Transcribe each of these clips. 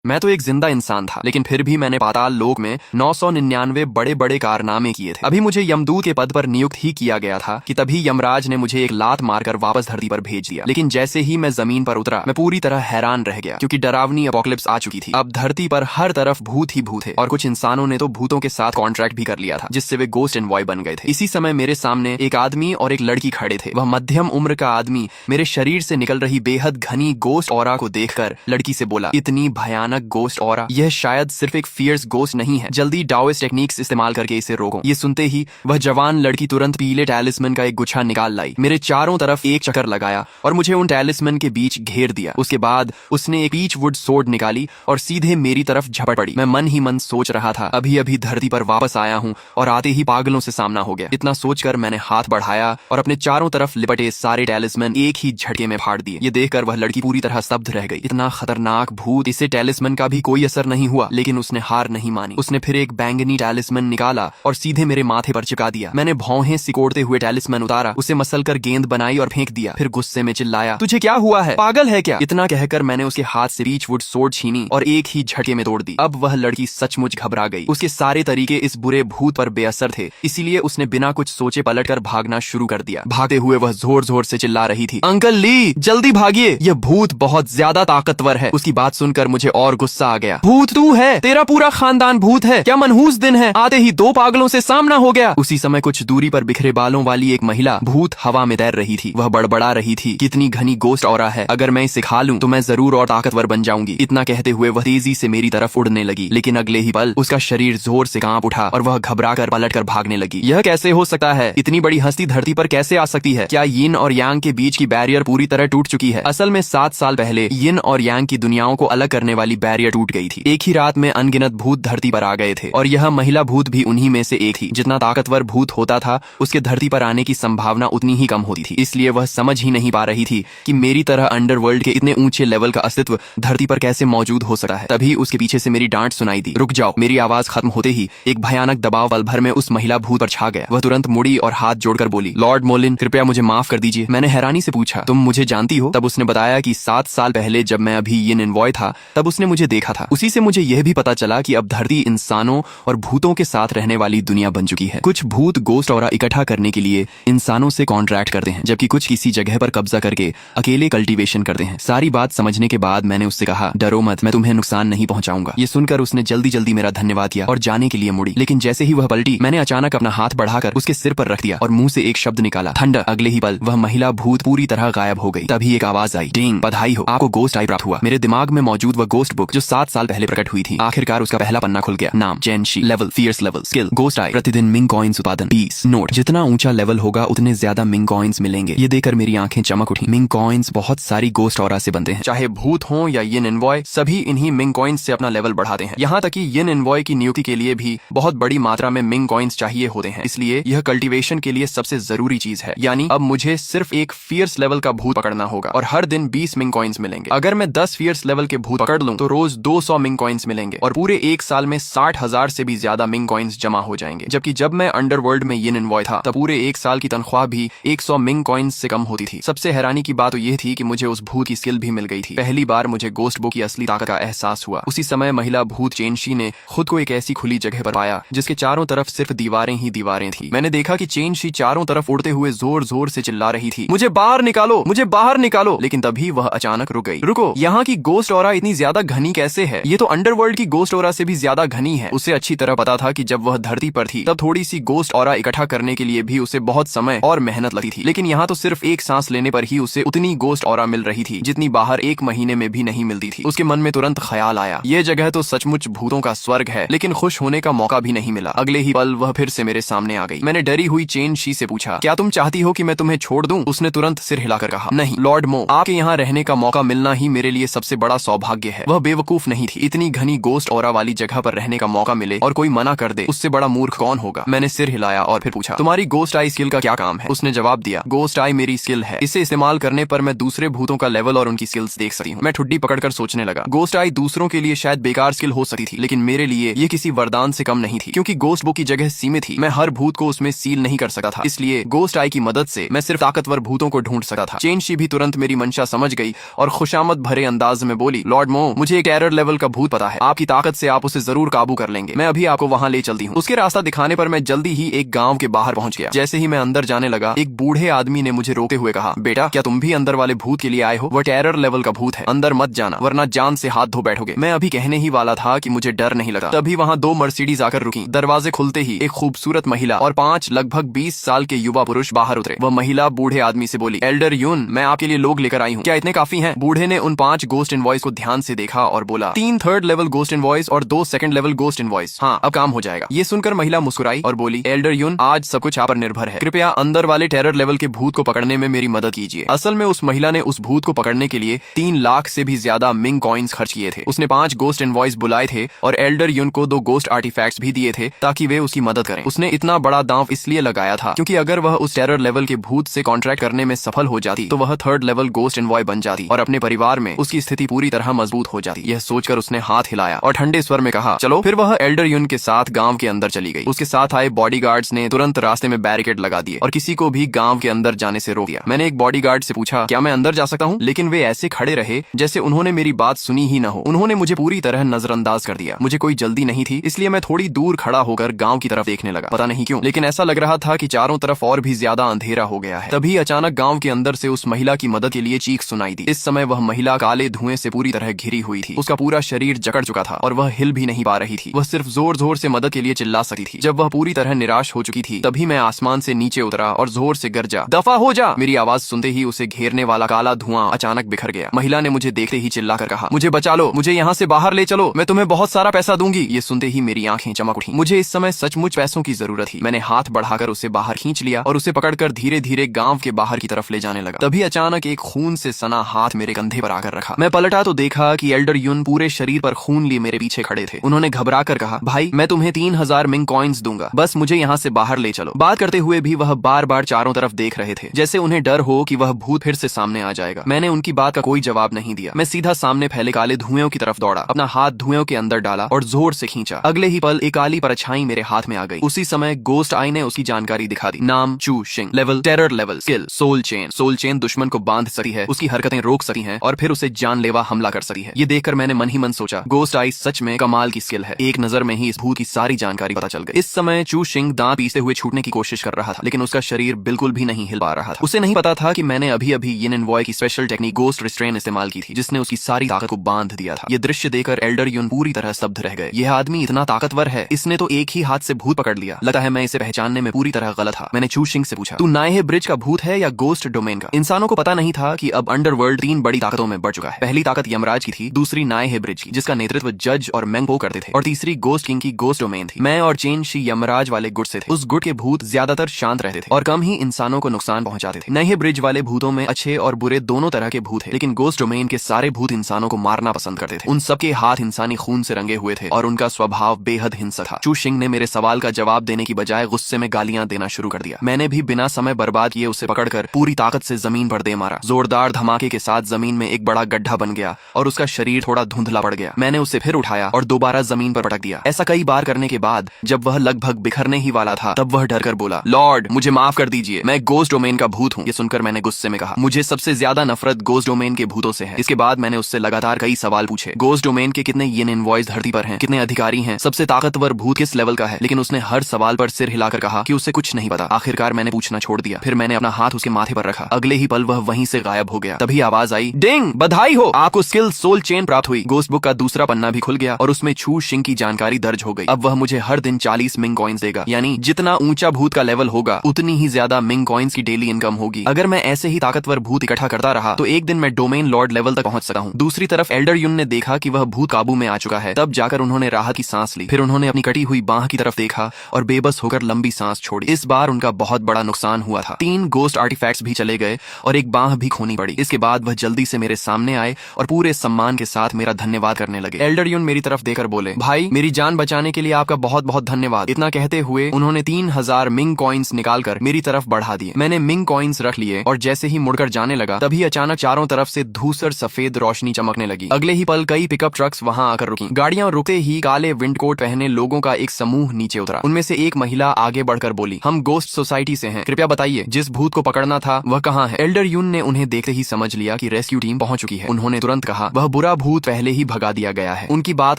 मैं तो एक जिंदा इंसान था, लेकिन फिर भी मैंने पाताल लोक में 999 बड़े बड़े कारनामे किए थे। अभी मुझे यमदूत के पद पर नियुक्त ही किया गया था कि तभी यमराज ने मुझे एक लात मारकर वापस धरती पर भेज दिया। लेकिन जैसे ही मैं जमीन पर उतरा, मैं पूरी तरह हैरान रह गया, क्योंकि डरावनी एपोकलिप्स आ चुकी थी। अब धरती पर हर तरफ भूत ही भूत थे, और कुछ इंसानों ने तो भूतों के साथ कॉन्ट्रैक्ट भी कर लिया था, जिससे वे गोस्ट एनवॉय बन गए थे। इसी समय मेरे सामने एक आदमी और एक लड़की खड़े थे। वह मध्यम उम्र का आदमी मेरे शरीर से निकल रही बेहद घनी गोस्ट ऑरा को देखकर लड़की से बोला, इतनी भयानक गोस्ट ऑरा, यह शायद सिर्फ एक फियर्स गोस्ट नहीं है, जल्दी डाओइस्ट टेक्निक्स इस्तेमाल करके इसे रोको। ये सुनते ही वह जवान लड़की तुरंत पीले टैलिस्मन का एक गुच्छा निकाल लाई, मेरे चारों तरफ एक चक्कर लगाया और मुझे उन टैलिस्मन के बीच घेर दिया। उसके बाद उसने एक पीच वुड सोर्ड निकाली और सीधे मेरी तरफ झपट पड़ी। मैं मन ही मन सोच रहा था, अभी अभी धरती पर वापस आया हूँ और आते ही पागलों से सामना हो गया। इतना सोचकर मैंने हाथ बढ़ाया और अपने चारों तरफ लिपटे सारे टैलिस्मन एक ही झटके में फाड़ दिए। ये देखकर वह लड़की पूरी तरह स्तब्ध रह गई। इतना खतरनाक भूत, इसे टैलिस्मन का भी कोई असर नहीं हुआ, लेकिन उसने हार नहीं मानी। उसने फिर एक बैंगनी टैलिस्मन निकाला और सीधे मेरे माथे पर चिपका दिया। मैंने भौहें सिकोड़ते हुए टैलिस्मन उतारा, उसे मसलकर गेंद बनाई और फेंक दिया। फिर गुस्से में चिल्लाया, तुझे क्या हुआ है, पागल है क्या? इतना कहकर मैंने उसके हाथ से बीचवुड सोर्ड छीनी और एक ही झटके में तोड़ दी। अब वह लड़की सचमुच घबरा गई। उसके सारे तरीके इस बुरे भूत पर बेअसर थे, इसीलिए उसने बिना कुछ सोचे पलटकर भागना शुरू कर दिया। भागते हुए वह जोर जोर से चिल्ला रही थी, अंकल ली, जल्दी भागिए, यह भूत बहुत ज्यादा ताकतवर है। उसकी बात सुनकर मुझे और गुस्सा आ गया। भूत तू है, तेरा पूरा खानदान भूत है, क्या मनहूस दिन है, आते ही दो पागलों से सामना हो गया। उसी समय कुछ दूरी पर बिखरे बालों वाली एक महिला भूत हवा में तैर रही थी। वह बड़बड़ा रही थी, कितनी घनी गोस्ट ऑरा है, अगर मैं इसे खा लूं तो मैं जरूर और ताकतवर बन जाऊंगी। इतना कहते हुए वह तेजी से मेरी तरफ उड़ने लगी, लेकिन अगले ही पल उसका शरीर जोर से कांप उठा और वह घबराकर पलटकर भागने लगी। यह कैसे हो सकता है, इतनी बड़ी हस्ती धरती पर कैसे आ सकती है? क्या यिन और यांग के बीच की बैरियर पूरी तरह टूट चुकी है? असल में 7 साल पहले यिन और यांग की दुनियाओं को अलग करने वाली बैरियर टूट गई थी। एक ही रात में अनगिनत भूत धरती पर आ गए थे, और यह महिला भूत भी उन्हीं में से एक थी। जितना ताकतवर भूत होता था, उसके धरती पर आने की संभावना उतनी ही कम होती थी। इसलिए वह समझ ही नहीं पा रही थी कि मेरी तरह अंडरवर्ल्ड के इतने ऊंचे लेवल का अस्तित्व धरती पर कैसे मौजूद हो सकता है। तभी उसके पीछे से मेरी डांट सुनाई दी, रुक जाओ। मेरी आवाज खत्म होते ही एक भयानक दबाव पल भर में उस महिला भूत पर छा गया। वह तुरंत मुड़ी और हाथ जोड़कर बोली, लॉर्ड मोलिन, कृपया मुझे माफ कर दीजिए। मैंने हैरानी से पूछा, तुम मुझे जानती हो? तब उसने बताया कि 7 साल पहले जब मैं अभी यिन एनवॉय था, तब उसने मुझे देखा था। उसी से मुझे यह भी पता चला कि अब धरती इंसानों और भूतों के साथ रहने वाली दुनिया बन चुकी है। कुछ भूत गोस्ट ऑरा इकट्ठा करने के लिए इंसानों से कॉन्ट्रैक्ट करते हैं, जबकि कुछ किसी जगह पर कब्जा करके अकेले कल्टीवेशन करते हैं। सारी बात समझने के बाद मैंने उससे कहा, डरो मत, मैं तुम्हें नुकसान नहीं पहुंचाऊंगा। ये सुनकर उसने जल्दी जल्दी मेरा धन्यवाद किया और जाने के लिए मुड़ी, लेकिन जैसे ही वह पलटी, मैंने अचानक अपना हाथ बढ़ाकर उसके सिर पर रख दिया और मुंह से एक शब्द निकाला, थंडर। अगले ही पल वह महिला भूत पूरी तरह गायब हो गई। तभी एक आवाज आई, डिंग, बधाई हो, आपको गोस्ट आई प्राप्त हुआ। मेरे दिमाग में मौजूद वह गोस्ट बुक जो 7 साल पहले प्रकट हुई थी, आखिरकार उसका पहला पन्ना खुल गया। नाम जेनशी, level fierce level, skill ghost eye, प्रतिदिन मिंग कॉइन्स उत्पादन 20। नोट, जितना ऊंचा लेवल होगा उतने ज्यादा मिंग कॉइन्स मिलेंगे। ये देखकर मेरी आंखें चमक उठी। मिंग कॉइन्स बहुत सारी गोस्ट ऑरा से बनते हैं, चाहे भूत हो या यिन एनवॉय, सभी इन्हीं मिंग कॉइन्स से अपना लेवल बढ़ाते हैं। यहाँ तक कि यिन एनवॉय की नियुक्ति के लिए भी बहुत बड़ी मात्रा में मिंग कॉइन्स चाहिए होते हैं। इसलिए यह कल्टीवेशन के लिए सबसे जरूरी चीज है। यानी अब मुझे सिर्फ एक फियर्स लेवल का भूत पकड़ना होगा और हर दिन 20 मिंग कॉइन्स मिलेंगे। अगर मैं 10 फियर्स लेवल के भूत पकड़ लूं तो रोज 200 मिंग कॉइन्स मिलेंगे और पूरे एक साल में 60,000 से भी ज्यादा मिंग कॉइन्स जमा हो जाएंगे। जबकि जब मैं अंडरवर्ल्ड में यिन एनवॉय था, तब पूरे एक साल की तनख्वाह भी 100 मिंग कॉइन्स से कम होती थी। सबसे हैरानी की बात तो यह थी कि मुझे उस भूत की स्किल भी मिल गई थी। पहली बार मुझे गोस्ट बुक की असली ताकत का एहसास हुआ। उसी समय महिला भूत चेनशी ने खुद को एक ऐसी खुली जगह पर पाया जिसके चारों तरफ सिर्फ दीवारें ही दीवारें थी। मैंने देखा कि चेनशी चारों तरफ उड़ते हुए जोर जोर से चिल्ला रही थी, मुझे बाहर निकालो, मुझे बाहर निकालो। लेकिन तभी वह अचानक रुक गई। रुको, यहाँ की गोस्ट ऑरा इतनी ज्यादा घनी कैसे है? ये तो अंडरवर्ल्ड की गोस्ट ऑरा से भी ज्यादा घनी है। उसे अच्छी तरह पता था कि जब वह धरती पर थी तब थोड़ी सी गोस्ट ऑरा इकट्ठा करने के लिए भी उसे बहुत समय और मेहनत लगती थी, लेकिन यहाँ तो सिर्फ एक सांस लेने पर ही उसे उतनी गोस्ट ऑरा मिल रही थी जितनी बाहर 1 महीने में भी नहीं मिलती थी। उसके मन में तुरंत ख्याल आया, ये जगह तो सचमुच भूतों का स्वर्ग है, लेकिन खुश होने का मौका भी नहीं मिला। अगले ही पल वह फिर से मेरे सामने आ गई। मैंने डरी हुई चेनशी से पूछा, क्या तुम चाहती हो कि मैं तुम्हें छोड़ दूं? उसने तुरंत सिर हिलाकर कहा, नहीं लॉर्ड मो, आपके यहाँ रहने का मौका मिलना ही मेरे लिए सबसे बड़ा सौभाग्य है। वह बेवकूफ नहीं थी। इतनी घनी गोस्ट ऑरा वाली जगह पर रहने का मौका मिले और कोई मना कर दे, उससे बड़ा मूर्ख कौन होगा? मैंने सिर हिलाया और फिर पूछा, तुम्हारी गोस्ट आई स्किल का क्या काम है? उसने जवाब दिया, गोस्ट आई मेरी स्किल है, इसे इस्तेमाल करने पर मैं दूसरे भूतों का लेवल और उनकी स्किल्स देख सकती हूँ। मैं ठुड्डी पकड़कर सोचने लगा, गोस्ट आई दूसरों के लिए शायद बेकार स्किल हो सकती थी, लेकिन मेरे लिए ये किसी वरदान से कम नहीं थी, क्योंकि गोस्ट बुक की जगह सीमित थी। मैं हर भूत को उसमें सील नहीं कर सकता था, इसलिए गोस्ट आई की मदद से मैं सिर्फ ताकतवर भूतों को ढूंढ सकता था। चेनशी भी तुरंत मेरी मंशा समझ गई और खुशामद भरे अंदाज में बोली, लॉर्ड मो, मुझे मुझे एक टेरर लेवल का भूत पता है, आपकी ताकत से आप उसे जरूर काबू कर लेंगे। मैं अभी आपको वहाँ ले चलती हूँ। उसके रास्ता दिखाने पर मैं जल्दी ही एक गाँव के बाहर पहुंच गया। जैसे ही मैं अंदर जाने लगा, एक बूढ़े आदमी ने मुझे रोकते हुए कहा, बेटा क्या तुम भी अंदर वाले भूत के लिए आए हो? वह टेरर लेवल का भूत है, अंदर मत जाना वरना जान से हाथ धो बैठोगे। मैं अभी कहने ही वाला था कि मुझे डर नहीं लगा, तभी वहाँ 2 मर्सिडीज आकर रुकी। दरवाजे खुलते ही एक खूबसूरत महिला और 5 लगभग 20 साल के युवा पुरुष बाहर उतरे। वह महिला बूढ़े आदमी से बोली, एल्डर यून, मैं आपके लिए लोग लेकर आई हूँ, क्या इतने काफी हैं? बूढ़े ने उन 5 गोस्ट इनवॉइस को ध्यान से देखा और बोला, 3 थर्ड लेवल गोस्ट इनवॉइस और 2 सेकंड लेवल गोस्ट इनवॉइस। हाँ, अब काम हो जाएगा। ये सुनकर महिला मुस्कुराई और बोली, एल्डर यून, आज सब कुछ आप पर निर्भर है, कृपया अंदर वाले टेरर लेवल के भूत को पकड़ने में मेरी मदद कीजिए। असल में उस महिला ने उस भूत को पकड़ने के लिए 3 लाख से भी ज्यादा मिंग कॉइन्स खर्च किए थे। उसने 5 गोस्ट इनवॉइस बुलाए थे और एल्डर यून को 2 गोस्ट आर्टिफैक्ट्स भी दिए थे ताकि वे उसकी मदद करें। उसने इतना बड़ा दांव इसलिए लगाया था क्योंकि अगर वह उस टेरर लेवल के भूत से कॉन्ट्रैक्ट करने में सफल हो जाती तो वह थर्ड लेवल गोस्ट इनवॉय बन जाती और अपने परिवार में उसकी स्थिति पूरी तरह मजबूत हो जाती। यह सोचकर उसने हाथ हिलाया और ठंडे स्वर में कहा, चलो। फिर वह एल्डर यून के साथ गांव के अंदर चली गई। उसके साथ आए बॉडीगार्ड्स ने तुरंत रास्ते में बैरिकेड लगा दिए और किसी को भी गांव के अंदर जाने से रोक दिया। मैंने एक बॉडीगार्ड से पूछा, क्या मैं अंदर जा सकता हूँ? लेकिन वे ऐसे खड़े रहे जैसे उन्होंने मेरी बात सुनी ही न हो। उन्होंने मुझे पूरी तरह नजरअंदाज कर दिया। मुझे कोई जल्दी नहीं थी, इसलिए मैं थोड़ी दूर खड़ा होकर गांव की तरफ देखने लगा। पता नहीं क्यों, लेकिन ऐसा लग रहा था कि चारों तरफ और भी ज्यादा अंधेरा हो गया है। तभी अचानक गांव के अंदर से उस महिला की मदद के लिए चीख सुनाई दी। इस समय वह महिला काले धुएं से पूरी तरह घिरी हुई थी। उसका पूरा शरीर जकड़ चुका था और वह हिल भी नहीं पा रही थी। वह सिर्फ जोर जोर से मदद के लिए चिल्ला सकती थी। जब वह पूरी तरह निराश हो चुकी थी तभी मैं आसमान से नीचे उतरा और जोर से गरजा, दफा हो जा। मेरी आवाज सुनते ही उसे घेरने वाला काला धुआं अचानक बिखर गया। महिला ने मुझे देखते ही चिल्लाकर कहा, मुझे बचा लो, मुझे यहाँ से बाहर ले चलो, मैं तुम्हें बहुत सारा पैसा दूंगी। ये सुनते ही मेरी आंखें चमक उठी। मुझे इस समय सचमुच पैसों की जरूरत थी। मैंने हाथ बढ़ाकर उसे बाहर खींच लिया और उसे पकड़कर धीरे धीरे गांव के बाहर की तरफ ले जाने लगा। तभी अचानक एक खून से सना हाथ मेरे कंधे पर आकर रखा। मैं पलटा तो देखा कि एल्डर यून पूरे शरीर पर खून लिए मेरे पीछे खड़े थे। उन्होंने घबरा कर कहा, भाई मैं तुम्हें 3000 मिंग कॉइन्स दूंगा, बस मुझे यहाँ से बाहर ले चलो। बात करते हुए भी वह बार बार चारों तरफ देख रहे थे जैसे उन्हें डर हो कि वह भूत फिर से सामने आ जाएगा। मैंने उनकी बात का कोई जवाब नहीं दिया। मैं सीधा सामने फैले काले धुएं की तरफ दौड़ा, अपना हाथ धुएं के अंदर डाला और जोर से खींचा। अगले ही पल एक काली परछाई मेरे हाथ में आ गई। उसी समय गोस्ट आई ने उसकी जानकारी दिखा दी। नाम Chu Shing, level terror level, skill soul chain. Soul chain दुश्मन को बांध सकती है, उसकी हरकतें रोक सकती है और फिर उसे जानलेवा हमला कर सकती है। ये देखकर मैंने मन ही मन सोचा, गोस्ट आई सच में कमाल की स्किल है। एक नजर में ही इस भूत की सारी जानकारी पता चल गई। इस समय चू शिंग दांत पीसते हुए छूटने की कोशिश कर रहा था, लेकिन उसका शरीर बिल्कुल भी नहीं हिल पा रहा था। उसे नहीं पता था कि मैंने अभी अभी यिन एनवॉय की स्पेशल टेक्निक गोस्ट रिस्ट्रेन इस्तेमाल की थी, जिसने उसकी सारी ताकत को बांध दिया था। ये दृश्य देखकर एल्डर यून पूरी तरह स्तब्ध रह गए। यह आदमी इतना ताकतवर है, इसने तो एक ही हाथ से भूत पकड़ लिया। लगता है मैं इसे पहचानने में पूरी तरह गलत था। मैंने चू शिंग से पूछा, तू नाये ब्रिज का भूत है या गोस्ट डोमेन का? इंसानों को पता नहीं था कि अब अंडरवर्ल्ड 3 बड़ी ताकतों में बढ़ चुका है। पहली ताकत यमराज की थी, दूसरी नाये ब्रिज की जिसका नेतृत्व जज और मेंगपो करते थे, और तीसरी गोस्ट किंग की गोस्ट डोमेन थी। मैं और चेन शी यमराज वाले गुट से थे। उस गुट के भूत ज्यादातर शांत रहते थे और कम ही इंसानों को नुकसान पहुंचाते थे। नये ब्रिज वाले भूतों में अच्छे और बुरे दोनों तरह के भूत थे, लेकिन गोस्ट डोमेन के सारे भूत इंसानों को मारना पसंद करते थे। उन सबके हाथ इंसानी खून से रंगे हुए थे और उनका स्वभाव बेहद हिंसक था। चू शिंग ने मेरे सवाल का जवाब देने की बजाय गुस्से में गालियां देना शुरू कर दिया। मैंने भी बिना समय बर्बाद किए उसे पकड़कर पूरी ताकत से जमीन पर दे मारा। जोरदार धमाके के साथ जमीन में एक बड़ा गड्ढा बन गया और उसका शरीर थोड़ा धुंधला पड़ गया। मैंने उसे फिर उठाया और दोबारा जमीन पर पटक दिया। ऐसा कई बार करने के बाद जब वह लगभग बिखरने ही वाला था तब वह डरकर बोला, लॉर्ड मुझे माफ कर दीजिए, मैं गोस्ट डोमेन का भूत हूँ। ये सुनकर मैंने गुस्से में कहा, मुझे सबसे ज्यादा नफरत गोस्ट डोमेन के भूतों से है। इसके बाद मैंने उससे लगातार कई सवाल पूछे। गोस्ट डोमेन के कितने यिन एनवॉयज धरती पर हैं, कितने अधिकारी हैं, सबसे ताकतवर भूत किस लेवल का है, लेकिन उसने हर सवाल पर सिर हिलाकर कहा कि उसे कुछ नहीं पता। आखिरकार मैंने पूछना छोड़ दिया। फिर मैंने अपना हाथ उसके माथे पर रखा। अगले ही पल वह वहीं से गायब हो गया। तभी आवाज आई, डिंग, बधाई हो, आपको स्किल सोल चेन प्राप्त हुई। गोस्ट बुक का दूसरा पन्ना भी खुल गया और उसमें चू शिंग की जानकारी दर्ज हो गई। अब वह मुझे हर दिन 40 मिंग कॉइन्स देगा, यानी जितना ऊंचा भूत का लेवल होगा उतनी ही ज्यादा मिंग कॉइन्स की डेली इनकम होगी। अगर मैं ऐसे ही ताकतवर भूत इकट्ठा करता रहा तो एक दिन मैं डोमेन लॉर्ड लेवल तक पहुंच सकता हूँ। दूसरी तरफ एल्डर यून ने देखा कि वह भूत काबू में आ चुका है। तब जाकर उन्होंने राहत की सांस ली। फिर उन्होंने अपनी कटी हुई बांह की तरफ देखा और बेबस होकर लंबी सांस छोड़ी। इस बार उनका बहुत बड़ा नुकसान हुआ था। 3 गोस्ट आर्टिफैक्ट्स भी चले गए और एक बांह भी खोनी पड़ी। इसके बाद वह जल्दी से मेरे सामने आए और पूरे सम्मान के साथ मेरा धन्यवाद करने लगे। एल्डर यून मेरी तरफ देकर बोले, भाई मेरी जान बचाने के लिए आपका बहुत बहुत धन्यवाद। इतना कहते हुए उन्होंने 3000 मिंग कॉइन्स निकालकर मेरी तरफ बढ़ा दिए। मैंने मिंग कॉइन्स रख लिए और जैसे ही मुड़कर जाने लगा तभी अचानक चारों तरफ से धूसर सफेद रोशनी चमकने लगी। अगले ही पल कई पिकअप ट्रक्स वहां आकर रुकी। गाड़ियां रुकते ही काले विंडकोट पहने लोगों का एक समूह नीचे उतरा। उनमें से एक महिला आगे बढ़कर बोली, हम गोस्ट सोसाइटी से हैं, कृपया बताइए जिस भूत को पकड़ना था वह कहाँ है? एल्डर यून ने उन्हें देखते ही समझ लिया कि रेस्क्यू टीम पहुंच चुकी है। उन्होंने तुरंत कहा, वह बुरा भूत पहले ही भगा दिया गया है। उनकी बात